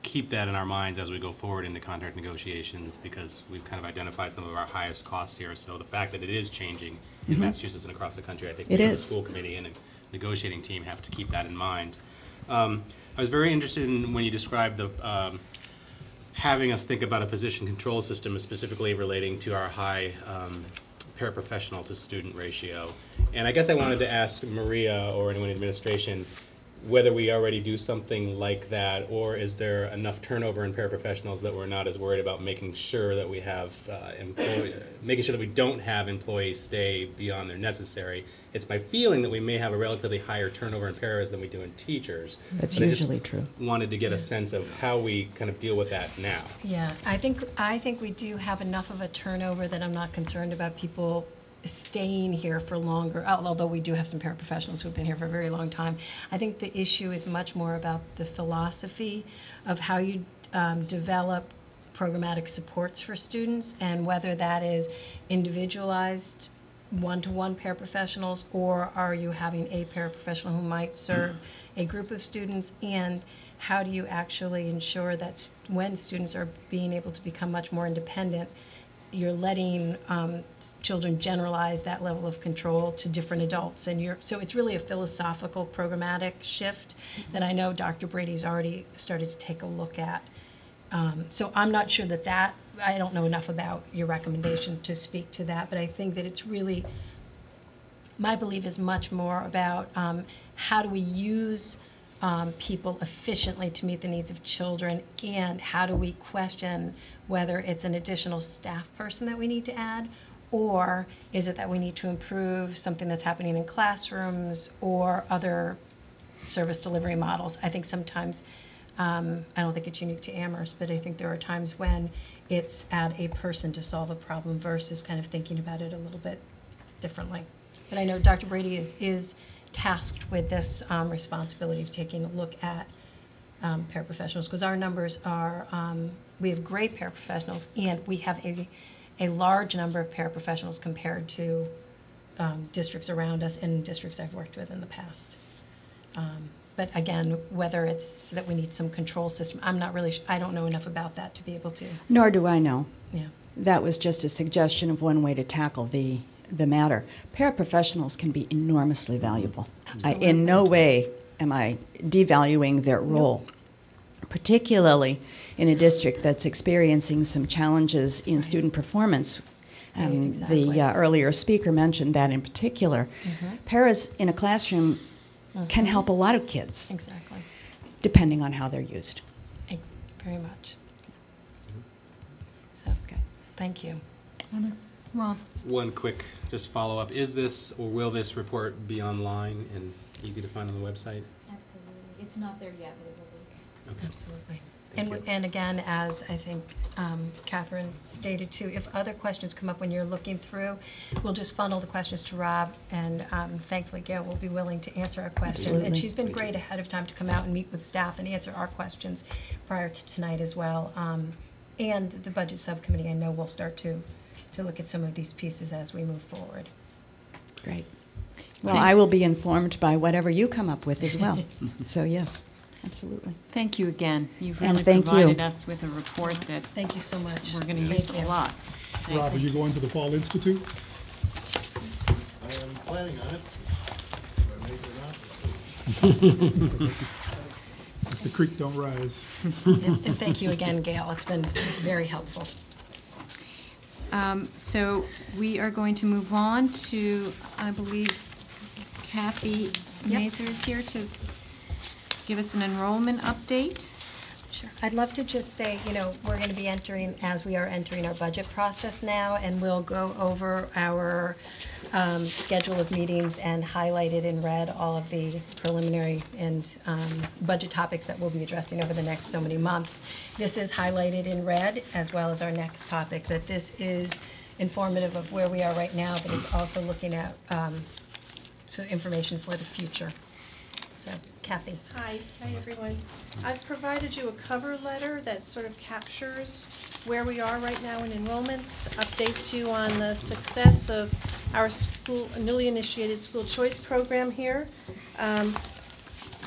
keep that in our minds as we go forward into contract negotiations, because we've kind of identified some of our highest costs here. So the fact that it is changing in Massachusetts and across the country, I think we as a school committee and a negotiating team have to keep that in mind. I was very interested in when you described the having us think about a position control system, specifically relating to our high paraprofessional to student ratio. And I guess I wanted to ask Maria or anyone in administration whether we already do something like that, or is there enough turnover in paraprofessionals that we're not as worried about making sure that we have making sure that we don't have employees stay beyond their necessary. It's my feeling that we may have a relatively higher turnover in paras than we do in teachers. That's usually true. Wanted to get a sense of how we kind of deal with that now. Yeah, I think we do have enough of a turnover that I'm not concerned about people staying here for longer, although we do have some paraprofessionals who've been here for a very long time. I think the issue is much more about the philosophy of how you develop programmatic supports for students, and whether that is individualized one-to-one paraprofessionals, or are you having a paraprofessional who might serve a group of students, and how do you actually ensure that when students are being able to become much more independent, you're letting children generalize that level of control to different adults. And so it's really a philosophical programmatic shift that I know Dr. Brady's already started to take a look at. So I'm not sure that I don't know enough about your recommendation to speak to that, but I think that it's really, my belief is much more about how do we use people efficiently to meet the needs of children, and how do we question whether it's an additional staff person that we need to add, or is it that we need to improve something that's happening in classrooms or other service delivery models. I think sometimes, I don't think it's unique to Amherst, but I think there are times when it's add a person to solve a problem versus kind of thinking about it a little bit differently. But I know Dr. Brady is tasked with this responsibility of taking a look at paraprofessionals, because our numbers are, we have great paraprofessionals, and we have a large number of paraprofessionals compared to districts around us and districts I've worked with in the past. But again, whether it's that we need some control system, I'm not really, I don't know enough about that to be able to. Nor do I know. Yeah. That was just a suggestion of one way to tackle the matter. Paraprofessionals can be enormously valuable. In no way am I devaluing their role, particularly in a district that's experiencing some challenges in student performance. Exactly. The earlier speaker mentioned that in particular. Paras in a classroom can help a lot of kids. Exactly. depending on how they're used. Thank you very much. So, Okay. thank you. Rob? One quick just follow-up. Is this, or will this report be online and easy to find on the website? Absolutely. It's not there yet, but it will be. Okay. Absolutely. Thank And, you. and again, as I think Catherine stated too, if other questions come up when you're looking through, we'll just funnel the questions to Rob, and thankfully Gail will be willing to answer our questions. And Absolutely. she's been Thank great you. ahead of time to come out and meet with staff and answer our questions prior to tonight as well. And the budget subcommittee, I know, will start to look at some of these pieces as we move forward. Great. Well, I will be informed by whatever you come up with as well. So, yes, absolutely. Thank you again. You've And really thank you. provided us with a report that Thank you so much. we're going to Thank use a you. lot. Rob, are you going to the Fall Institute? I am planning on it. Do I make it or not? If the creek don't rise. And thank you again, Gail. It's been very helpful. So we are going to move on to, I believe, Kathy Yep. Mazur is here to give us an enrollment update. Sure. I'd love to just say, you know, we're going to be entering, as we are entering our budget process now, and we'll go over our schedule of meetings and highlighted in red all of the preliminary and budget topics that we'll be addressing over the next so many months. This is highlighted in red, as well as our next topic, that this is informative of where we are right now, but it's also looking at information for the future. So, Kathy. Hi everyone. I've provided you a cover letter that sort of captures where we are right now in enrollments, updates you on the success of our newly initiated school choice program here.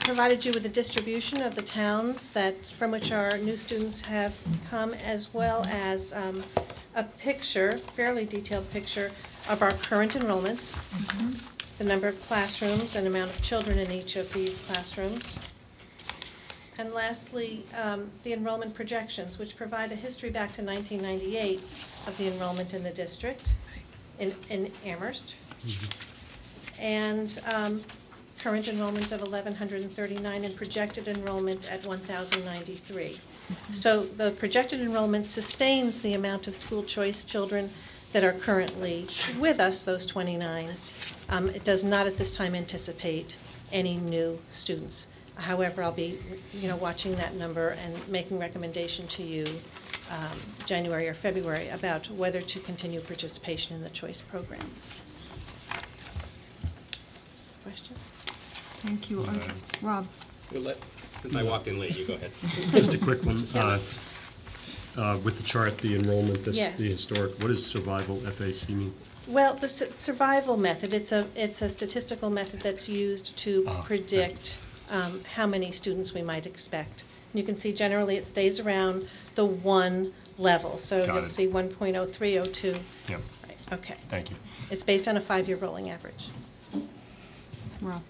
Provided you with a distribution of the towns from which our new students have come, as well as a picture, fairly detailed picture, of our current enrollments. The number of classrooms and amount of children in each of these classrooms. And lastly, the enrollment projections, which provide a history back to 1998 of the enrollment in the district in Amherst. And current enrollment of 1,139 and projected enrollment at 1,093. So the projected enrollment sustains the amount of school choice children that are currently with us, those 29. It does not at this time anticipate any new students. However, I'll be, watching that number and making recommendation to you January or February about whether to continue participation in the choice program. Questions? Thank you. Rob? Since I walked in late, you go ahead. Just a quick one. With the chart, the enrollment, the Yes. historic, what does survival FAC mean? Well, the survival method, it's a statistical method that's used to predict how many students we might expect. And you can see generally it stays around the 1 level. So Got you'll it. see 1.03, 02. Yep, Right, okay. thank you. It's based on a 5-year rolling average. Rob?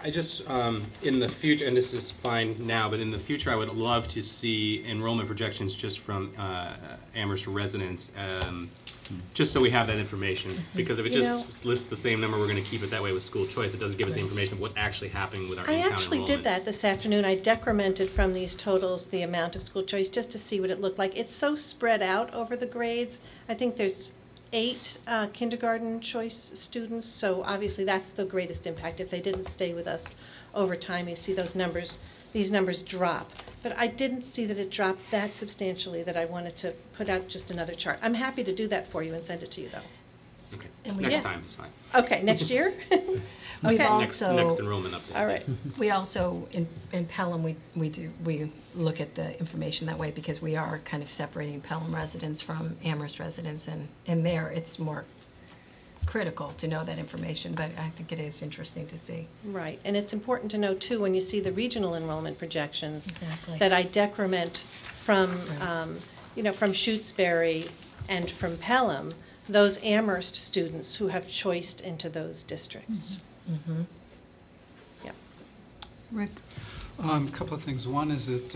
I just, in the future, and this is fine now, but in the future, I would love to see enrollment projections just from Amherst residents, just so we have that information. Because if it just lists the same number, we're going to keep it that way with school choice. It doesn't give us the information of what's actually happening with our I in-town actually did that enrollments. this afternoon. I decremented from these totals the amount of school choice just to see what it looked like. It's so spread out over the grades. I think there's 8 kindergarten choice students, so obviously that's the greatest impact. If they didn't stay with us over time, you see these numbers drop. But I didn't see that it dropped that substantially that I wanted to put out just another chart. I'm happy to do that for you and send it to you, though. Okay. And we- Next Yeah. time is fine. Okay, next year? We've Okay. also. Next enrollment update. All right. We also, in Pelham, we look at the information that way because we are kind of separating Pelham residents from Amherst residents, and there it's more critical to know that information, but I think it is interesting to see. Right, and it's important to know, too, when you see the regional enrollment projections, Exactly. that I decrement from, Right. From Shutesbury and from Pelham, those Amherst students who have choiced into those districts. Mm-hmm. Yep. Rick? A couple of things. One is that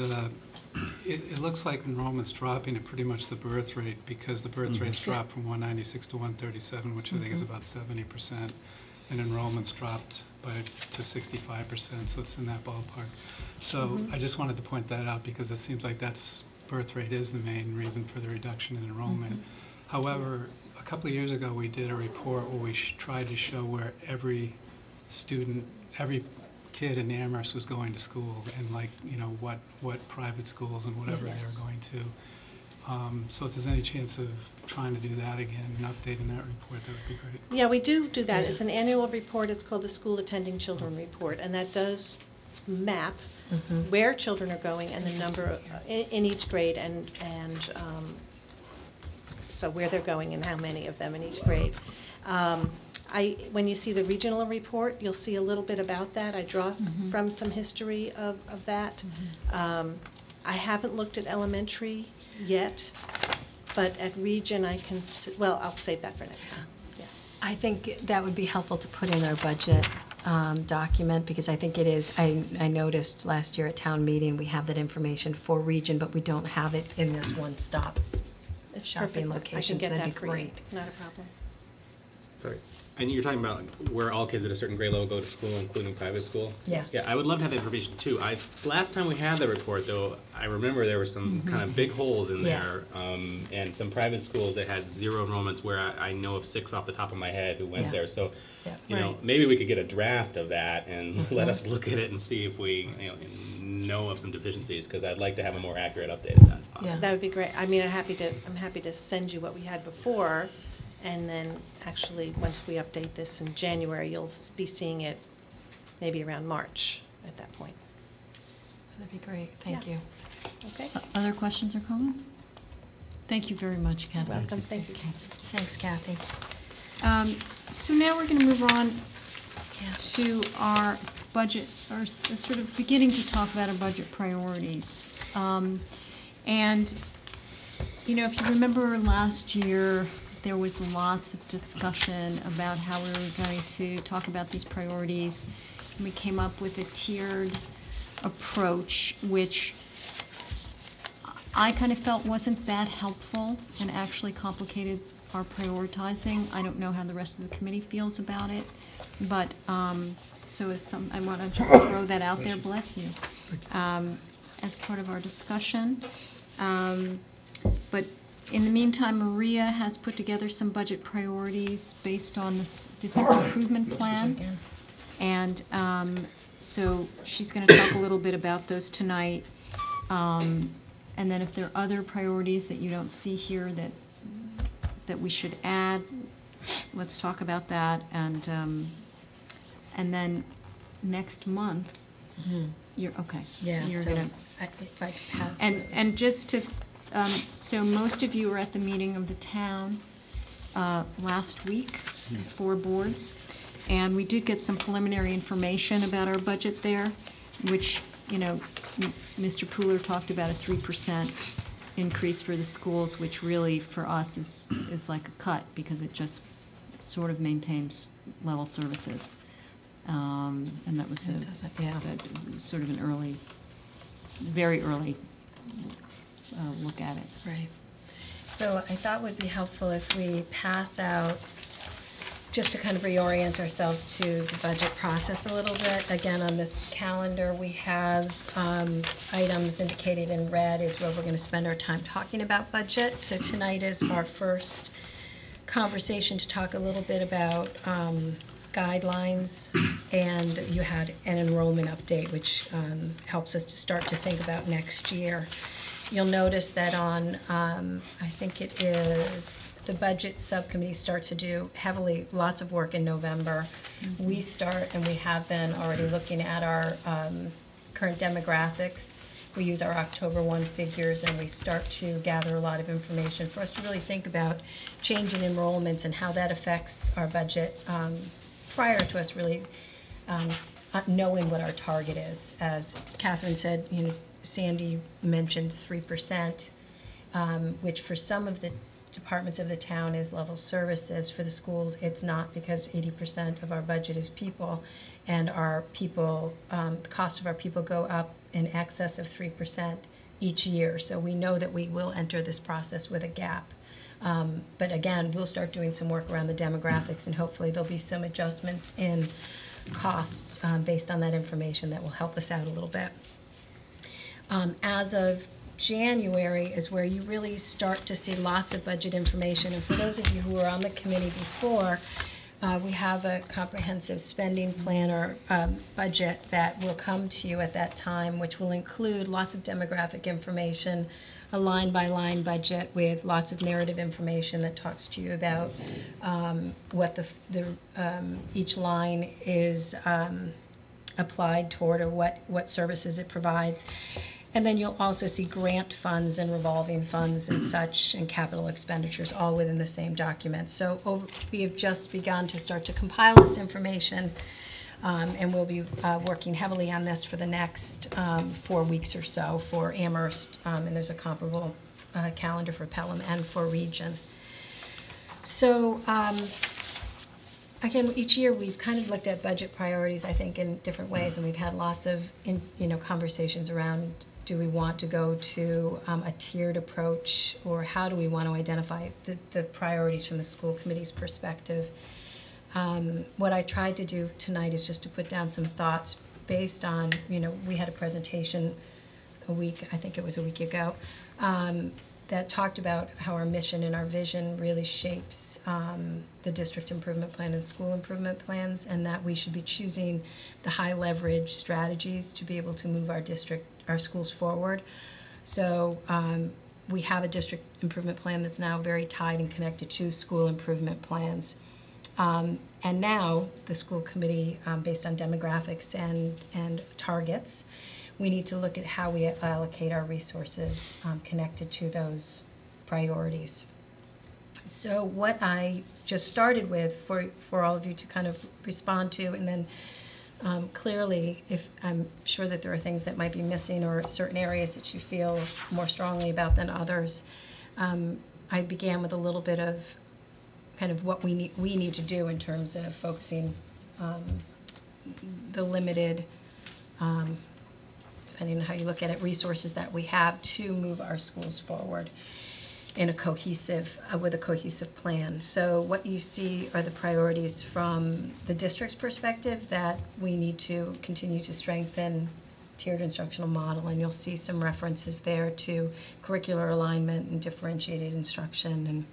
it looks like enrollment's dropping at pretty much the birth rate because the birth rates dropped from 196 to 137, which I think is about 70%. and enrollments dropped to 65%, so it's in that ballpark. So I just wanted to point that out because it seems like birth rate is the main reason for the reduction in enrollment. However, a couple of years ago, we did a report where we tried to show where every student, every kid in Amherst was going to school and what private schools and whatever they were going to. So if there's any chance of trying to do that again and updating that report, that would be great. Yeah, we do that. It's an annual report. It's called the School Attending Children Report, and that does map where children are going and the number in each grade and so where they're going and how many of them in each grade. When you see the regional report, you'll see a little bit about that. I draw from some history of that. I haven't looked at elementary yet, but at region I can, well, I'll save that for next time. Yeah. I think that would be helpful to put in our budget document, because I think it is, I noticed last year at town meeting, we have that information for region, but we don't have it in this one-stop It's shopping perfect. locations. I can get That'd that be for you. great. Not a problem. Sorry. And you're talking about where all kids at a certain grade level go to school, including private school? Yes. Yeah, I would love to have that information too. Last time we had the report though, I remember there were some kind of big holes in there, and some private schools that had 0 enrollments where I know of 6 off the top of my head who went there. So, you know, maybe we could get a draft of that and let us look at it and see if we, know of some deficiencies, because I'd like to have a more accurate update of that. Yeah. That would be great. I mean, I'm happy to send you what we had before, and then actually, once we update this in January, you'll be seeing it maybe around March at that point. That'd be great. Thank you. Okay? Other questions or comments? Thank you very much, Kathy. Welcome. Thank you. Thanks, Kathy. So now we're going to move on to our budget, or sort of beginning to talk about our budget priorities. And, if you remember last year, there was lots of discussion about how we were going to talk about these priorities. And we came up with a tiered approach, which I kind of felt wasn't that helpful and actually complicated our prioritizing. I don't know how the rest of the committee feels about it, but so it's I want to just throw that out there, bless you, as part of our discussion. But in the meantime, Maria has put together some budget priorities based on the district improvement plan. And so she's going to talk a little bit about those tonight. And then if there are other priorities that you don't see here that we should add, let's talk about that. And then next month, you're okay. Yeah. You're So gonna. if I pass And just to, so most of you were at the meeting of the town last week, 4 boards, and we did get some preliminary information about our budget there, which, Mr. Pooler talked about a 3% increase for the schools, which really for us is like a cut because it just sort of maintains level services. And that was sort of an very early look at it. Right. So I thought it would be helpful if we pass out, just to kind of reorient ourselves to the budget process a little bit. Again, on this calendar, we have items indicated in red is where we're going to spend our time talking about budget. So tonight is our first conversation to talk a little bit about guidelines, and you had an enrollment update, which helps us to start to think about next year. You'll notice that on, I think it is, the budget subcommittee starts to do lots of work in November. We start, and we have been already looking at our current demographics. We use our October 1 figures, and we start to gather a lot of information for us to really think about change in enrollments and how that affects our budget prior to us really knowing what our target is. As Catherine said, Sandy mentioned 3%, which for some of the departments of the town is level services. For the schools, it's not, because 80% of our budget is people, and our people, the cost of our people go up in excess of 3% each year. So we know that we will enter this process with a gap. But again, we'll start doing some work around the demographics, and hopefully there'll be some adjustments in costs based on that information that will help us out a little bit. As of January is where you really start to see lots of budget information. And for those of you who were on the committee before, we have a comprehensive spending plan or budget that will come to you at that time, which will include lots of demographic information, a line-by-line budget with lots of narrative information that talks to you about what each line is applied toward, or what services it provides. And then you'll also see grant funds and revolving funds and such, and capital expenditures, all within the same document. So we have just begun to start to compile this information, and we'll be working heavily on this for the next 4 weeks or so for Amherst, and there's a comparable calendar for Pelham and for Region. So again, each year we've kind of looked at budget priorities, I think, in different ways, and we've had lots of conversations around, do we want to go to a tiered approach, or how do we want to identify the priorities from the school committee's perspective? What I tried to do tonight is just to put down some thoughts based on, we had a presentation I think it was a week ago, that talked about how our mission and our vision really shapes the district improvement plan and school improvement plans, and that we should be choosing the high leverage strategies to be able to move our schools forward. So we have a district improvement plan that's now very tied and connected to school improvement plans. And now the school committee, based on demographics and targets, we need to look at how we allocate our resources connected to those priorities. So what I just started with for all of you to kind of respond to, and then clearly, if I'm sure that there are things that might be missing or certain areas that you feel more strongly about than others, I began with a little bit of kind of what we need to do in terms of focusing the limited, depending on how you look at it, resources that we have to move our schools forward in with a cohesive plan. So what you see are the priorities from the district's perspective, that we need to continue to strengthen tiered instructional model, and you'll see some references there to curricular alignment and differentiated instruction and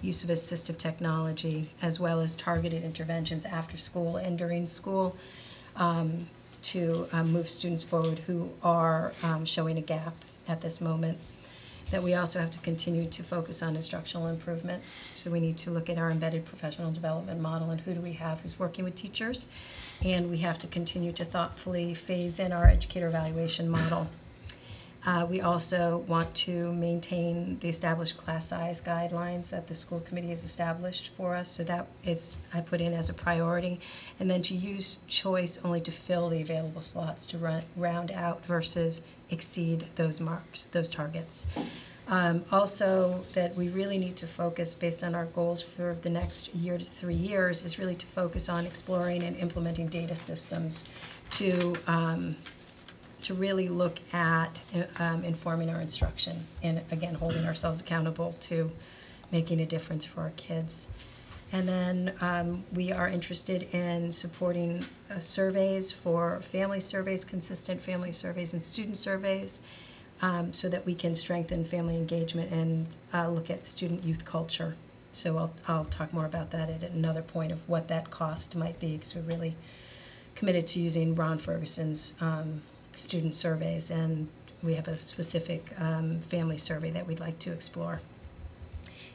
use of assistive technology, as well as targeted interventions after school and during school to move students forward who are showing a gap at this moment. That we also have to continue to focus on instructional improvement. So we need to look at our embedded professional development model and who do we have who's working with teachers. And we have to continue to thoughtfully phase in our educator evaluation model. We also want to maintain the established class size guidelines that the school committee has established for us. So that is, I put in as a priority. And then to use choice only to fill the available slots to round out versus exceed those marks, those targets. Also, that we really need to focus, based on our goals for the next year to 3 years, is really to focus on exploring and implementing data systems to really look at informing our instruction, and again, holding ourselves accountable to making a difference for our kids. And then we are interested in supporting surveys for family surveys, consistent family surveys and student surveys, so that we can strengthen family engagement and look at student youth culture. So I'll talk more about that at another point of what that cost might be, because we're really committed to using Ron Ferguson's student surveys, and we have a specific family survey that we'd like to explore.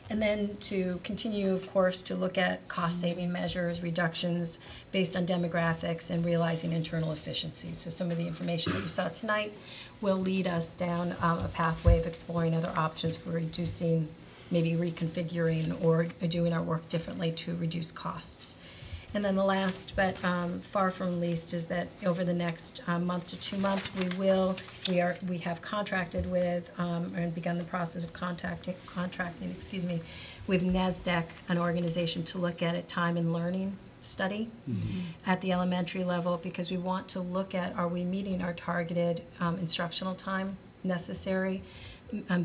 And then to continue, of course, to look at cost-saving measures, reductions based on demographics, and realizing internal efficiencies. So some of the information that you saw tonight will lead us down a pathway of exploring other options for reducing, maybe reconfiguring or doing our work differently to reduce costs. And then the last, but far from least, is that over the next month to 2 months, we have contracted with and begun the process of contracting, with NESDEC, an organization to look at a time and learning study at the elementary level, because we want to look at, are we meeting our targeted instructional time necessary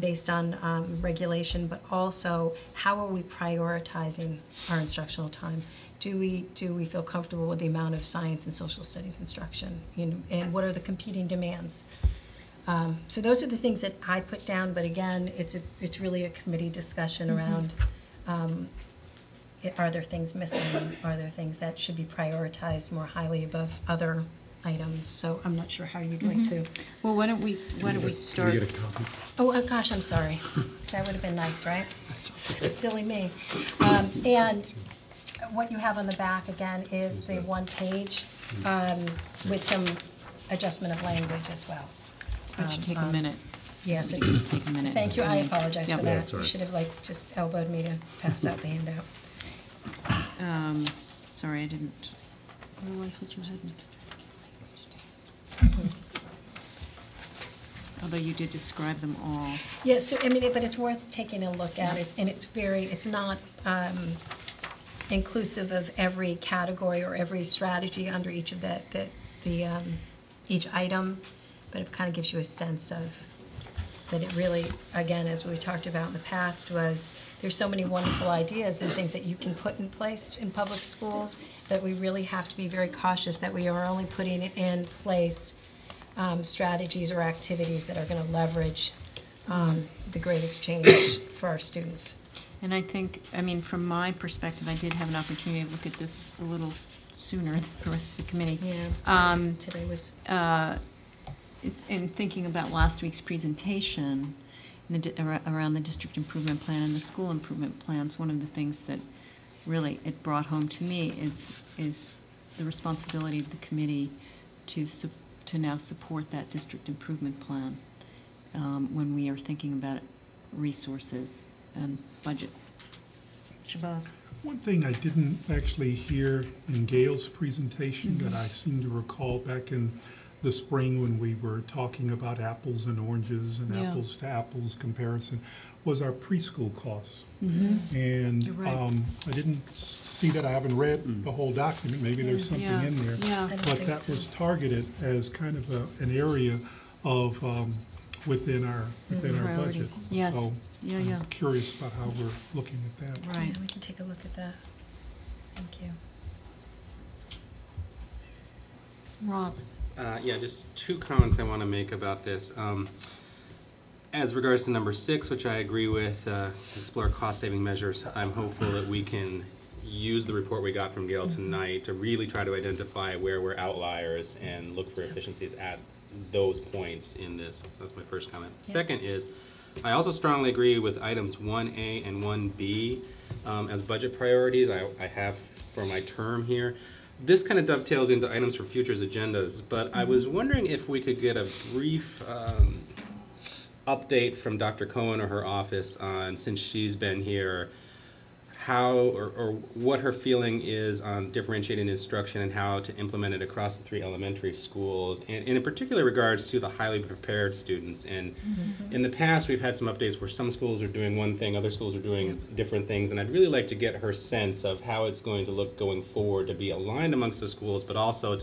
based on regulation, but also how are we prioritizing our instructional time? Do we feel comfortable with the amount of science and social studies instruction? And what are the competing demands? So those are the things that I put down, but again, it's really a committee discussion around, are there things missing? Are there things that should be prioritized more highly above other items? So I'm not sure how you'd like to. Well, why don't we start? Can we get a copy? Oh, gosh, I'm sorry. That would have been nice, right? Silly me. And what you have on the back, again, is the one page with some adjustment of language as well. That should take a minute. Yes, it It'll take a minute. Thank you, I apologize Yep. for Yeah, that. that's all You right. should have just elbowed me to pass out the handout. Sorry, I didn't realize that you hadn't. Although you did describe them all. Yes, so, I mean, but it's worth taking a look at it, and it's not inclusive of every category or every strategy under each of each item, but it kind of gives you a sense of that it really, again, as we talked about in the past, was there's so many wonderful ideas and things that you can put in place in public schools that we really have to be very cautious that we are only putting in place strategies or activities that are going to leverage the greatest change for our students. And I think, I mean, from my perspective, I did have an opportunity to look at this a little sooner than the rest of the committee. Yeah, today was... In thinking about last week's presentation around the district improvement plan and the school improvement plans, one of the things that really it brought home to me is the responsibility of the committee to now support that district improvement plan when we are thinking about resources and budget. Shabazz? One thing I didn't actually hear in Gail's presentation that I seem to recall back in the spring when we were talking about apples and oranges and Yeah. apples to apples comparison was our preschool costs. And You're right. I didn't see that. I haven't read the whole document. Maybe there's something Yeah. in there. Yeah. I don't But think that so. was targeted as kind of an area of within our Priority. budget. Yes. So Yeah, I'm yeah. curious about how we're looking at that. Right. Yeah, we can take a look at that. Thank you. Rob? Yeah, just two comments I want to make about this. As regards to number 6, which I agree with, explore cost-saving measures, I'm hopeful that we can use the report we got from Gail tonight to really try to identify where we're outliers and look for efficiencies at those points in this. So that's my first comment. Yeah. Second is, I also strongly agree with items 1A and 1B as budget priorities I have for my term here. This kind of dovetails into items for futures agendas, but I was wondering if we could get a brief update from Dr. Cohen or her office on, since she's been here, how or what her feeling is on differentiating instruction and how to implement it across the 3 elementary schools, and in particular regards to the highly prepared students. And in the past, we've had some updates where some schools are doing one thing, other schools are doing different things, and I'd really like to get her sense of how it's going to look going forward to be aligned amongst the schools, but also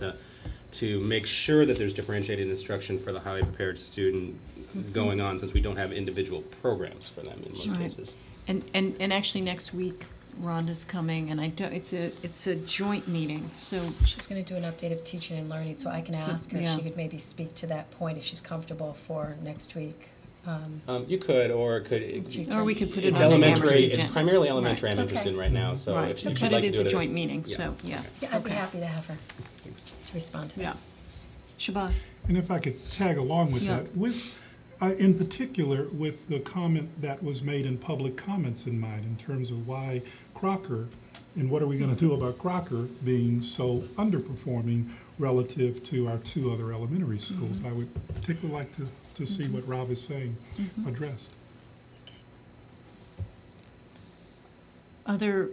to make sure that there's differentiated instruction for the highly prepared student going on, since we don't have individual programs for them in most Right. cases. And actually next week, Rhonda's coming, and it's a joint meeting, so. She's going to do an update of teaching and learning, so I can So, ask her if yeah. she could maybe speak to that point if she's comfortable for next week. You could, or could. Or we could put it It's on an Amherst elementary. It's agenda. primarily elementary. Right. I'm interested in right now. So Right, if you'd but like it to is do a it, joint meeting, yeah. so, yeah. Yeah, I'd be Okay. happy to have her Thanks. to respond to that. Yeah. Shabazz? And if I could tag along with Yeah. that, with, in particular, with the comment that was made in public comments in mind, in terms of why Crocker, and what are we going to do about Crocker being so underperforming relative to our 2 other elementary schools? I would particularly like to see what Rob is saying addressed. Other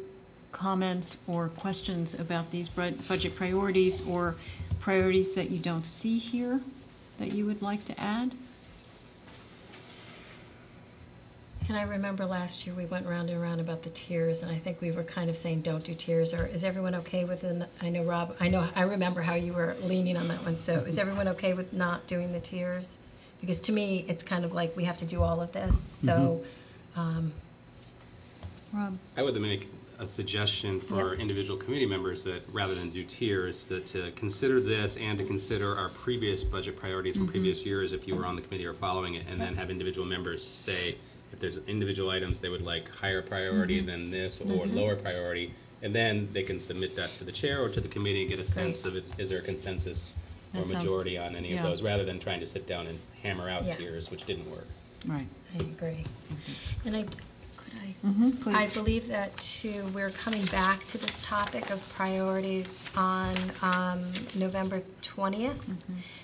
comments or questions about these budget priorities or priorities that you don't see here that you would like to add? And I remember last year we went round and round about the tiers, and I think we were kind of saying don't do tiers. Or is everyone okay with it? I know, Rob, I remember how you were leaning on that one. So is everyone okay with not doing the tiers? Because to me, it's kind of like we have to do all of this, so. Rob? I would make a suggestion for Yep. individual committee members that rather than do tiers, that to consider this and to consider our previous budget priorities from previous years if you were on the committee or following it, and then have individual members say if there's individual items they would like higher priority than this or lower priority, and then they can submit that to the chair or to the committee and get a sense of is there a consensus or That sounds- majority on any of yeah. those, rather than trying to sit down and hammer out Yeah. tiers, which didn't work. Right. I agree. And Please. I believe that too, we're coming back to this topic of priorities on November 20th.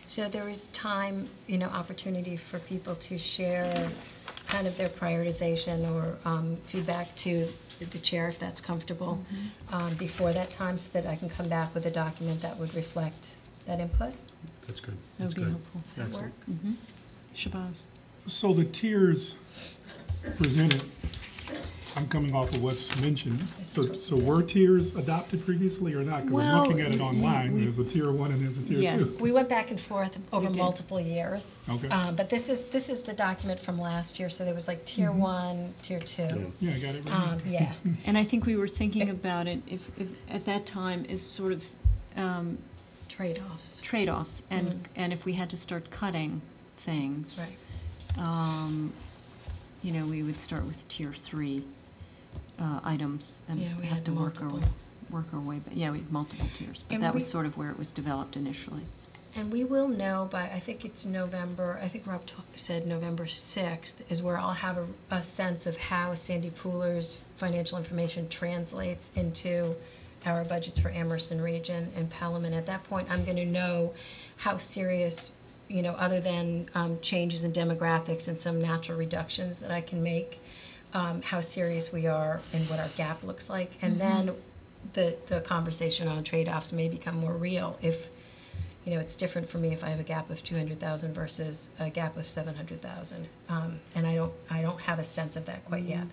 So there is time, opportunity for people to share kind of their prioritization or feedback to the chair, if that's comfortable, before that time, so that I can come back with a document that would reflect that input. That's good. That would be helpful. Does that work? Shabazz? So the tiers presented, I'm coming off of what's mentioned. This is So, what so we did. were tiers adopted previously or not? Because I'm Well, looking at it online, we- there's a tier 1 and there's a tier 2. Yes. We went back and forth over We did. multiple years. Okay. But this is the document from last year, so there was like tier 1, tier 2. Yeah, I got it right here. Yeah. And I think we were thinking about it, if at that time, is sort of Trade-offs. trade-offs, and if we had to start cutting things, Right. we would start with tier 3 items and Yeah, we have had to work multiple. our way. But yeah, we had multiple tiers, but And that was we- sort of where it was developed initially. And we will know by, I think it's November, I think Rob said November 6th, is where I'll have a sense of how Sandy Pooler's financial information translates into our budgets for Amherst and Region and Pelham. And at that point, I'm going to know how serious, other than changes in demographics and some natural reductions that I can make, how serious we are and what our gap looks like. And then the conversation on trade-offs may become more real if, it's different for me if I have a gap of 200,000 versus a gap of 700,000. And I don't have a sense of that quite yet,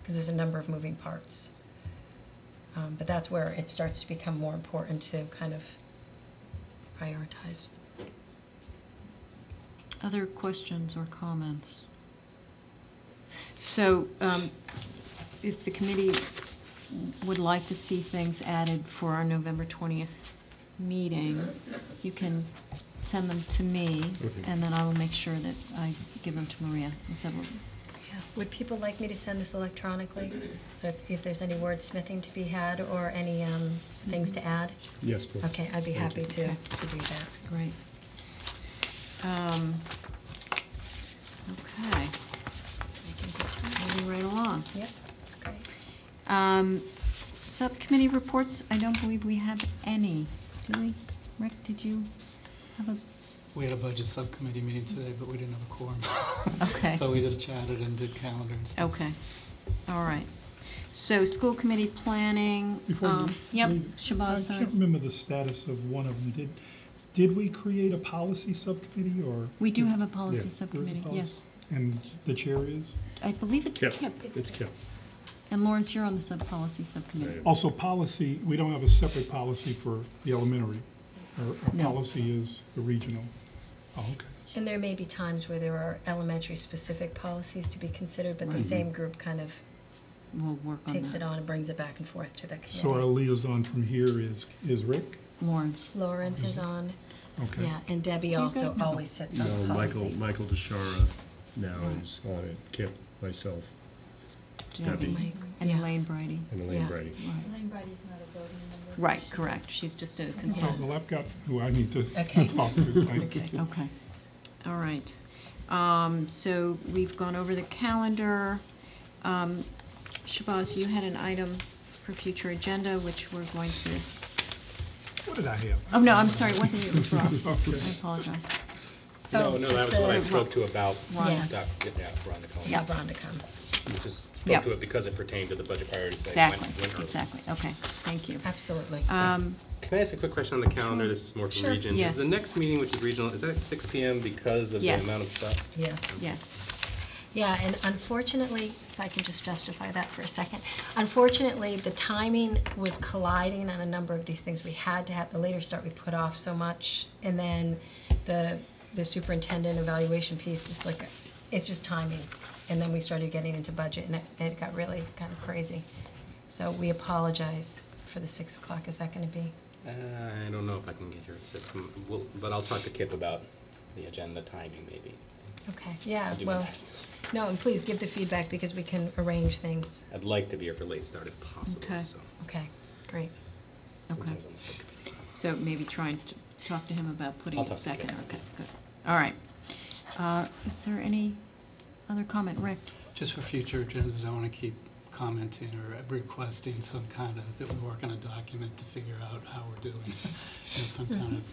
because there's a number of moving parts. But that's where it starts to become more important to kind of prioritize. Other questions or comments? So, if the committee would like to see things added for our November 20th meeting, you can send them to me, and then I will make sure that I give them to Maria. Is that what? Yeah. Would people like me to send this electronically? So if there's any wordsmithing to be had or any things to add? Yes, please. Okay, I'd be happy to do that. Great. Okay. Moving right along. Yep, that's great. Subcommittee reports, I don't believe we have any, do we? Rick, did you have a, We had a budget subcommittee meeting today, but we didn't have a quorum. okay, So we just chatted and did calendar and stuff. okay, all right. So, school committee planning, Before you yep, leave, I Shabazz, sorry. can't remember the status of one of them. Did we create a policy subcommittee or? We do have a Yeah. policy There is a subcommittee, policy? yes. And the chair is? I believe it's Kip. Kip. It's Kip. And Lawrence, you're on the policy subcommittee. Also, policy, we don't have a separate policy for the elementary. Our No. policy is the regional. Oh, okay. And there may be times where there are elementary-specific policies to be considered, but the Right. same group kind of We'll work on that. takes it on and brings it back and forth to the So our committee. liaison from here is Rick? Lawrence. Lawrence is on, Okay. yeah, and Debbie you also go? No. always sets up No, policy. Michael DeShara now is on it, Kip, myself, Debbie. Mike, And yeah. Elaine Brady. and Elaine Yeah. Brady. Right. Elaine Brady's not a voting member. Right, correct. She's just a So, consultant. well, I've got who I need to Okay. talk to. Thank you. Okay. Okay, all right. So we've gone over the calendar. Shabazz, you had an item for future agenda, which we're going to, What did I have? oh, no, I'm sorry, it wasn't you, it was Rob. Okay. I apologize. No, just that was what I the- spoke to about Rhonda. Rhonda Cohen. Yeah, Rhonda come. We just Yep. spoke to it because it pertained to the budget priorities. that Exactly, went early. exactly. Okay, thank you. Absolutely. Can I ask a quick question on the calendar? This is more from Sure. region. Yes. Is the next meeting, which is regional, is that at 6 PM because of the Yes. amount of stuff? Yes. Yes. Yeah, and unfortunately, if I can just justify that for a second, unfortunately, the timing was colliding on a number of these things. We had to have the later start we put off so much, and then the the superintendent evaluation piece, it's like, it's just timing. And then we started getting into budget, and it got really kind of crazy. So we apologize for the 6 o'clock. Is that going to be? I don't know if I can get here at 6, but I'll talk to Kip about the agenda timing maybe. Okay, yeah, I'll do my well, best. no, and please give the feedback because we can arrange things. I'd like to be here for late start if possible. Okay. So, Okay, great. since Okay. I was on the subcommittee. So maybe try and talk to him about putting I'll it talk to second. Kip. Okay, good. All right. Is there any other comment, Rick? Just for future agendas, I want to keep commenting or requesting some kind of, that we work on a document to figure out how we're doing. You know, some kind of,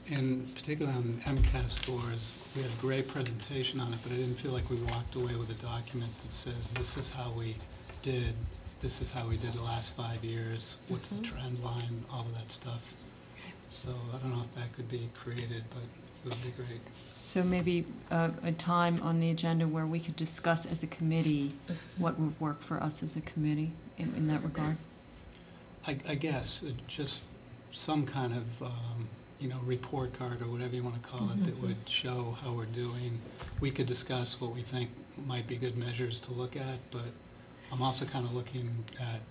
and particularly on MCAS scores, we had a great presentation on it, but I didn't feel like we walked away with a document that says, this is how we did the last 5 years, what's the trend line, all of that stuff. So I don't know if that could be created, but it would be great. So maybe a time on the agenda where we could discuss as a committee what would work for us as a committee in that regard? I guess, just some kind of, report card or whatever you want to call it that would show how we're doing. We could discuss what we think might be good measures to look at, but I'm also kind of looking at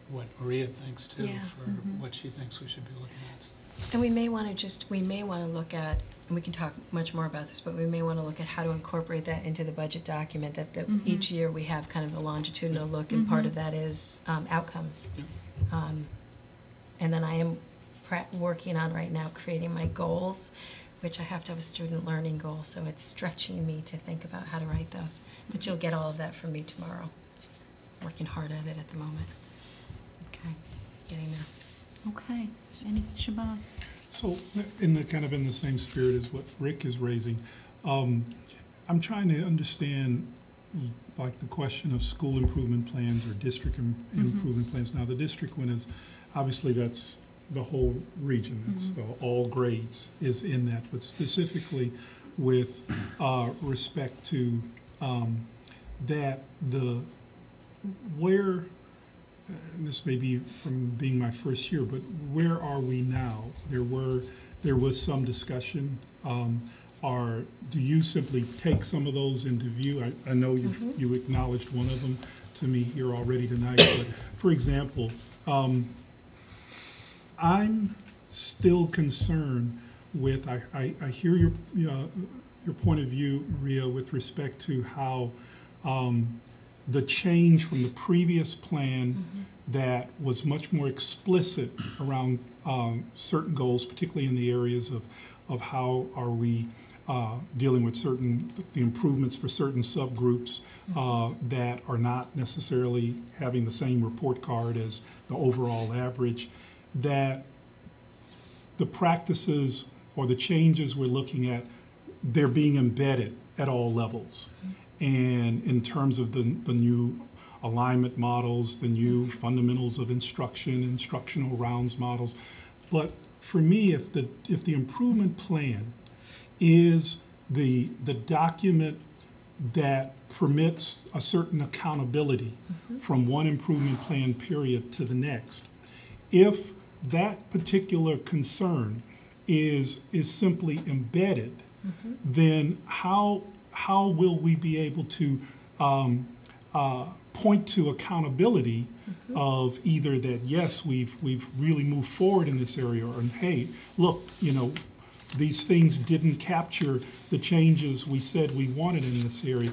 what Maria thinks too, Yeah. for what she thinks we should be looking at. And we may want to look at, and we can talk much more about this, but we may want to look at how to incorporate that into the budget document, that each year we have kind of the longitudinal look, and part of that is outcomes. Yep. And then I am working on right now creating my goals, which I have to have a student learning goal, so it's stretching me to think about how to write those. But you'll get all of that from me tomorrow. Working hard at it at the moment. Okay. Getting there. Okay. Any Shabazz? So, in the same spirit as what Rick is raising, I'm trying to understand, like, the question of school improvement plans or district improvement plans. Now, the district one is, obviously, that's the whole region. That's all grades is in that, but specifically with respect to that, where, and this may be from being my first year, but where are we now? There was some discussion. Do you simply take some of those into view? I know you acknowledged one of them to me here already tonight, but for example, I'm still concerned with, I hear your point of view, Rhea, with respect to how the change from the previous plan that was much more explicit around certain goals, particularly in the areas of how are we dealing with the improvements for certain subgroups that are not necessarily having the same report card as the overall average, that the practices or the changes we're looking at, they're being embedded at all levels. And in terms of the new alignment models, the new fundamentals of instruction, instructional rounds models. But for me, if the improvement plan is the document that permits a certain accountability from one improvement plan period to the next, if that particular concern is simply embedded, then how will we be able to point to accountability of either that, yes, we've really moved forward in this area, or hey, look, these things didn't capture the changes we said we wanted in this area.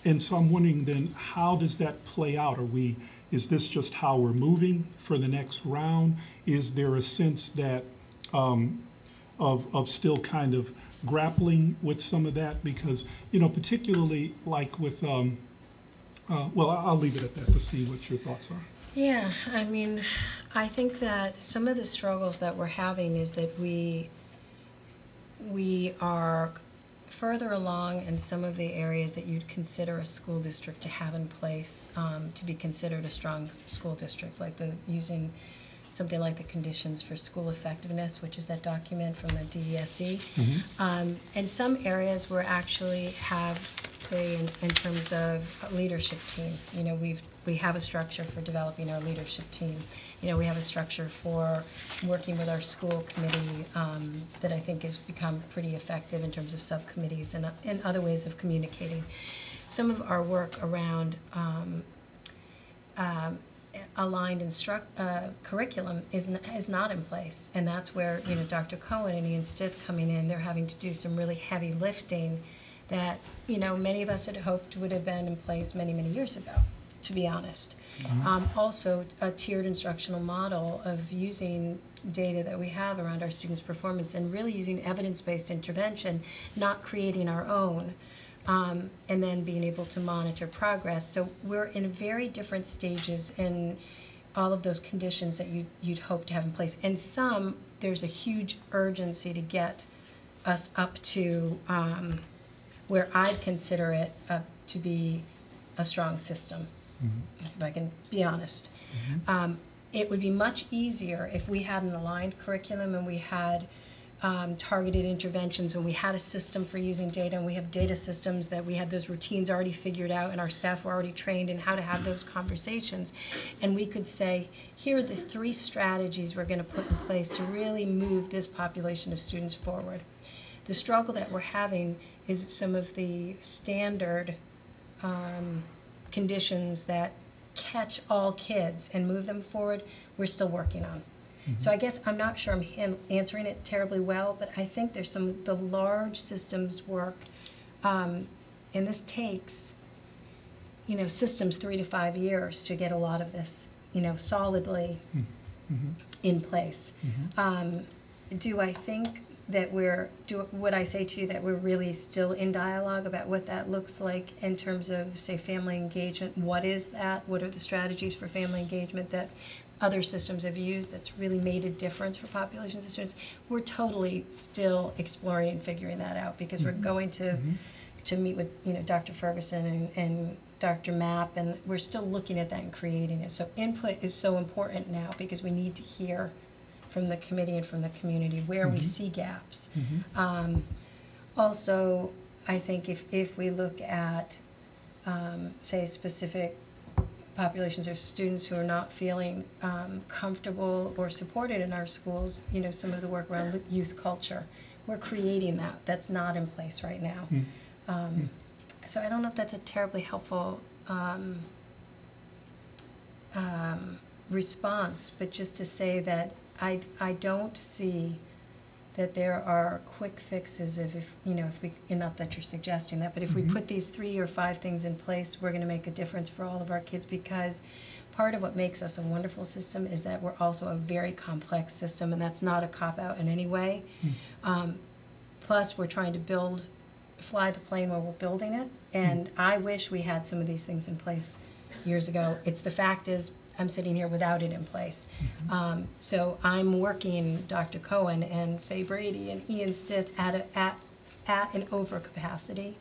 And so I'm wondering then, how does that play out? Is this just how we're moving for the next round? Is there a sense that of still kind of grappling with some of that? Because, particularly like with, well, I'll leave it at that to see what your thoughts are. Yeah, I mean, I think that some of the struggles that we're having is that we are further along in some of the areas that you'd consider a school district to have in place to be considered a strong school district, like using something like the conditions for school effectiveness, which is that document from the DESE. And some areas where actually have say in terms of a leadership team. You know, we have a structure for developing our leadership team. You know, we have a structure for working with our school committee that I think has become pretty effective in terms of subcommittees and other ways of communicating. Some of our work around aligned curriculum is not in place, and that's where, you know, Dr. Cohen and Ian Stith coming in, they're having to do some really heavy lifting that, you know, many of us had hoped would have been in place many, many years ago, to be honest. Also, a tiered instructional model of using data that we have around our students' performance and really using evidence-based intervention, not creating our own, and then being able to monitor progress. So we're in very different stages in all of those conditions that you'd hope to have in place. And some, there's a huge urgency to get us up to where I'd consider it to be a strong system, if I can be honest. It would be much easier if we had an aligned curriculum and we had targeted interventions and we had a system for using data, and we have data systems that we had those routines already figured out and our staff were already trained in how to have those conversations. And we could say, here are the 3 strategies we're going to put in place to really move this population of students forward. The struggle that we're having is some of the standard conditions that catch all kids and move them forward, we're still working on. So I guess I'm not sure I'm answering it terribly well, but I think there's the large systems work, and this takes, you know, systems 3 to 5 years to get a lot of this, you know, solidly in place. Do I think that would I say to you that we're really still in dialogue about what that looks like in terms of, say, family engagement? What is that? What are the strategies for family engagement that other systems have used that's really made a difference for populations of students? We're totally still exploring and figuring that out, because we're going to meet with, you know, Dr. Ferguson and Dr. Mapp, and we're still looking at that and creating it. So input is so important now, because we need to hear from the committee and from the community where we see gaps. Also, I think if we look at, say, specific populations of students who are not feeling comfortable or supported in our schools, you know, some of the work around youth culture, we're creating that. That's not in place right now. So I don't know if that's a terribly helpful response, but just to say that I don't see that there are quick fixes if you know, if we, and not that you're suggesting that, but if we put these 3 or 5 things in place, we're going to make a difference for all of our kids, because part of what makes us a wonderful system is that we're also a very complex system, and that's not a cop-out in any way. Plus, we're trying to fly the plane while we're building it, and I wish we had some of these things in place years ago. The fact is, I'm sitting here without it in place. So I'm working Dr. Cohen and Faye Brady and Ian Stith at an overcapacity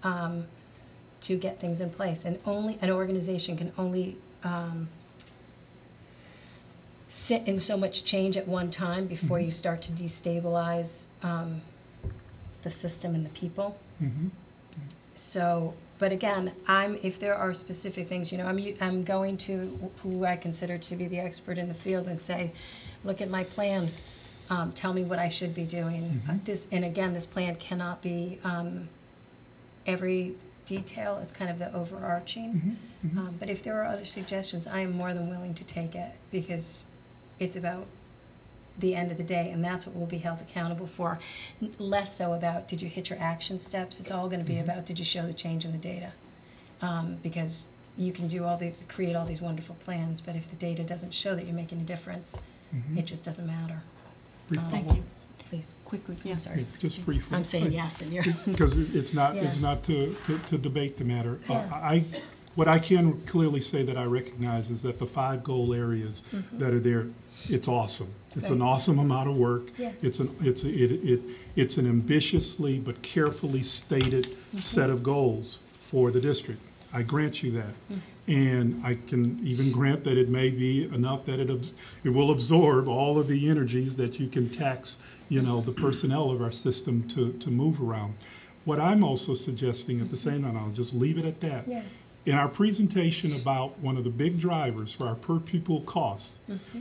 to get things in place. And only an organization can only sit in so much change at one time before you start to destabilize the system and the people. So, but again, if there are specific things, you know, I'm going to who I consider to be the expert in the field and say, look at my plan, tell me what I should be doing. And again, this plan cannot be every detail. It's kind of the overarching. But if there are other suggestions, I am more than willing to take it, because it's about the end of the day, and that's what we'll be held accountable for. Less so about, did you hit your action steps? It's all going to be about, did you show the change in the data? Because you can create all these wonderful plans, but if the data doesn't show that you're making a difference, it just doesn't matter. Thank you. Please. Quickly, I'm sorry. Just briefly. I'm saying yes, and you're... Because it's not to debate the matter. What I can clearly say that I recognize is that the 5 goal areas that are there, it's awesome. It's an awesome amount of work. It's an ambitiously but carefully stated set of goals for the district. I grant you that. And I can even grant that it may be enough that it will absorb all of the energies that you can tax, you know, the personnel of our system to move around. what I'm also suggesting at the same time, I'll just leave it at that. Yeah. In our presentation about one of the big drivers for our per pupil costs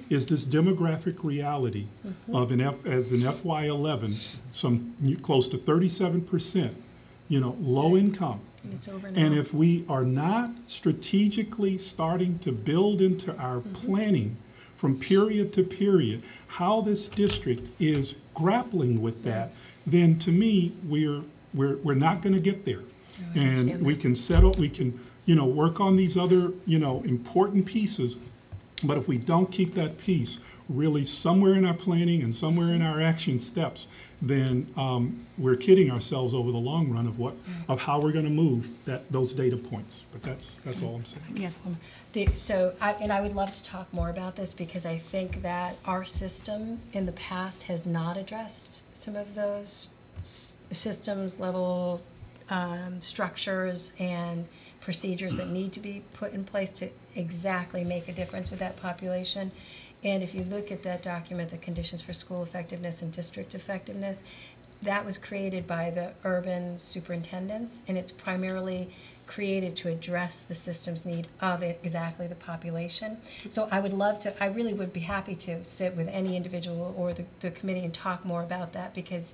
is this demographic reality of as in FY11, close to 37%, low income. And it's over now. And if we are not strategically starting to build into our planning from period to period how this district is grappling with that, then to me, we're not going to get there. And we can settle, we can, work on these other, important pieces. But if we don't keep that piece really somewhere in our planning and somewhere in our action steps, then we're kidding ourselves over the long run of how we're going to move those data points. But that's all I'm saying. Yeah. I would love to talk more about this because I think that our system in the past has not addressed some of those systems, levels, structures, and procedures that need to be put in place to exactly make a difference with that population. And if you look at that document, the Conditions for School Effectiveness and District Effectiveness, that was created by the urban superintendents, and it's primarily created to address the system's need of exactly the population. So I really would be happy to sit with any individual or the committee and talk more about that because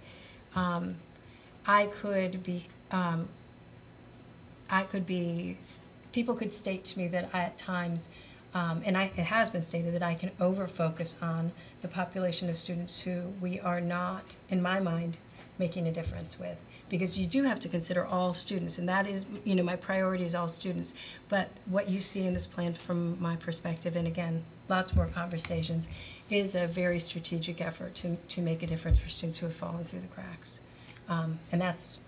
people could state to me that at times, it has been stated that I can over-focus on the population of students who we are not, in my mind, making a difference with. Because you do have to consider all students, and that is, my priority is all students. But what you see in this plan from my perspective, and again, lots more conversations, is a very strategic effort to make a difference for students who have fallen through the cracks. And that's,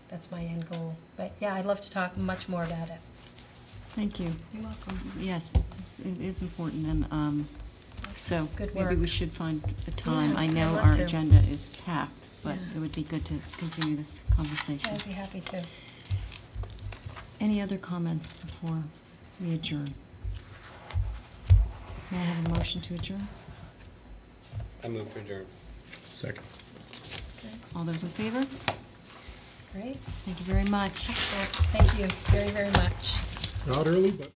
that's my end goal. But yeah, I'd love to talk much more about it. Thank you. You're welcome. Yes, it is important, and so Good maybe work. we should find a time. Yeah, I know I'd love our to. agenda is packed, but Yeah. it would be good to continue this conversation. I'd be happy to. Any other comments before we adjourn? May I have a motion to adjourn? I move to adjourn. Second. All those in favor? Great. Thank you very much. Excellent. Thank you very, very much. Not early, but.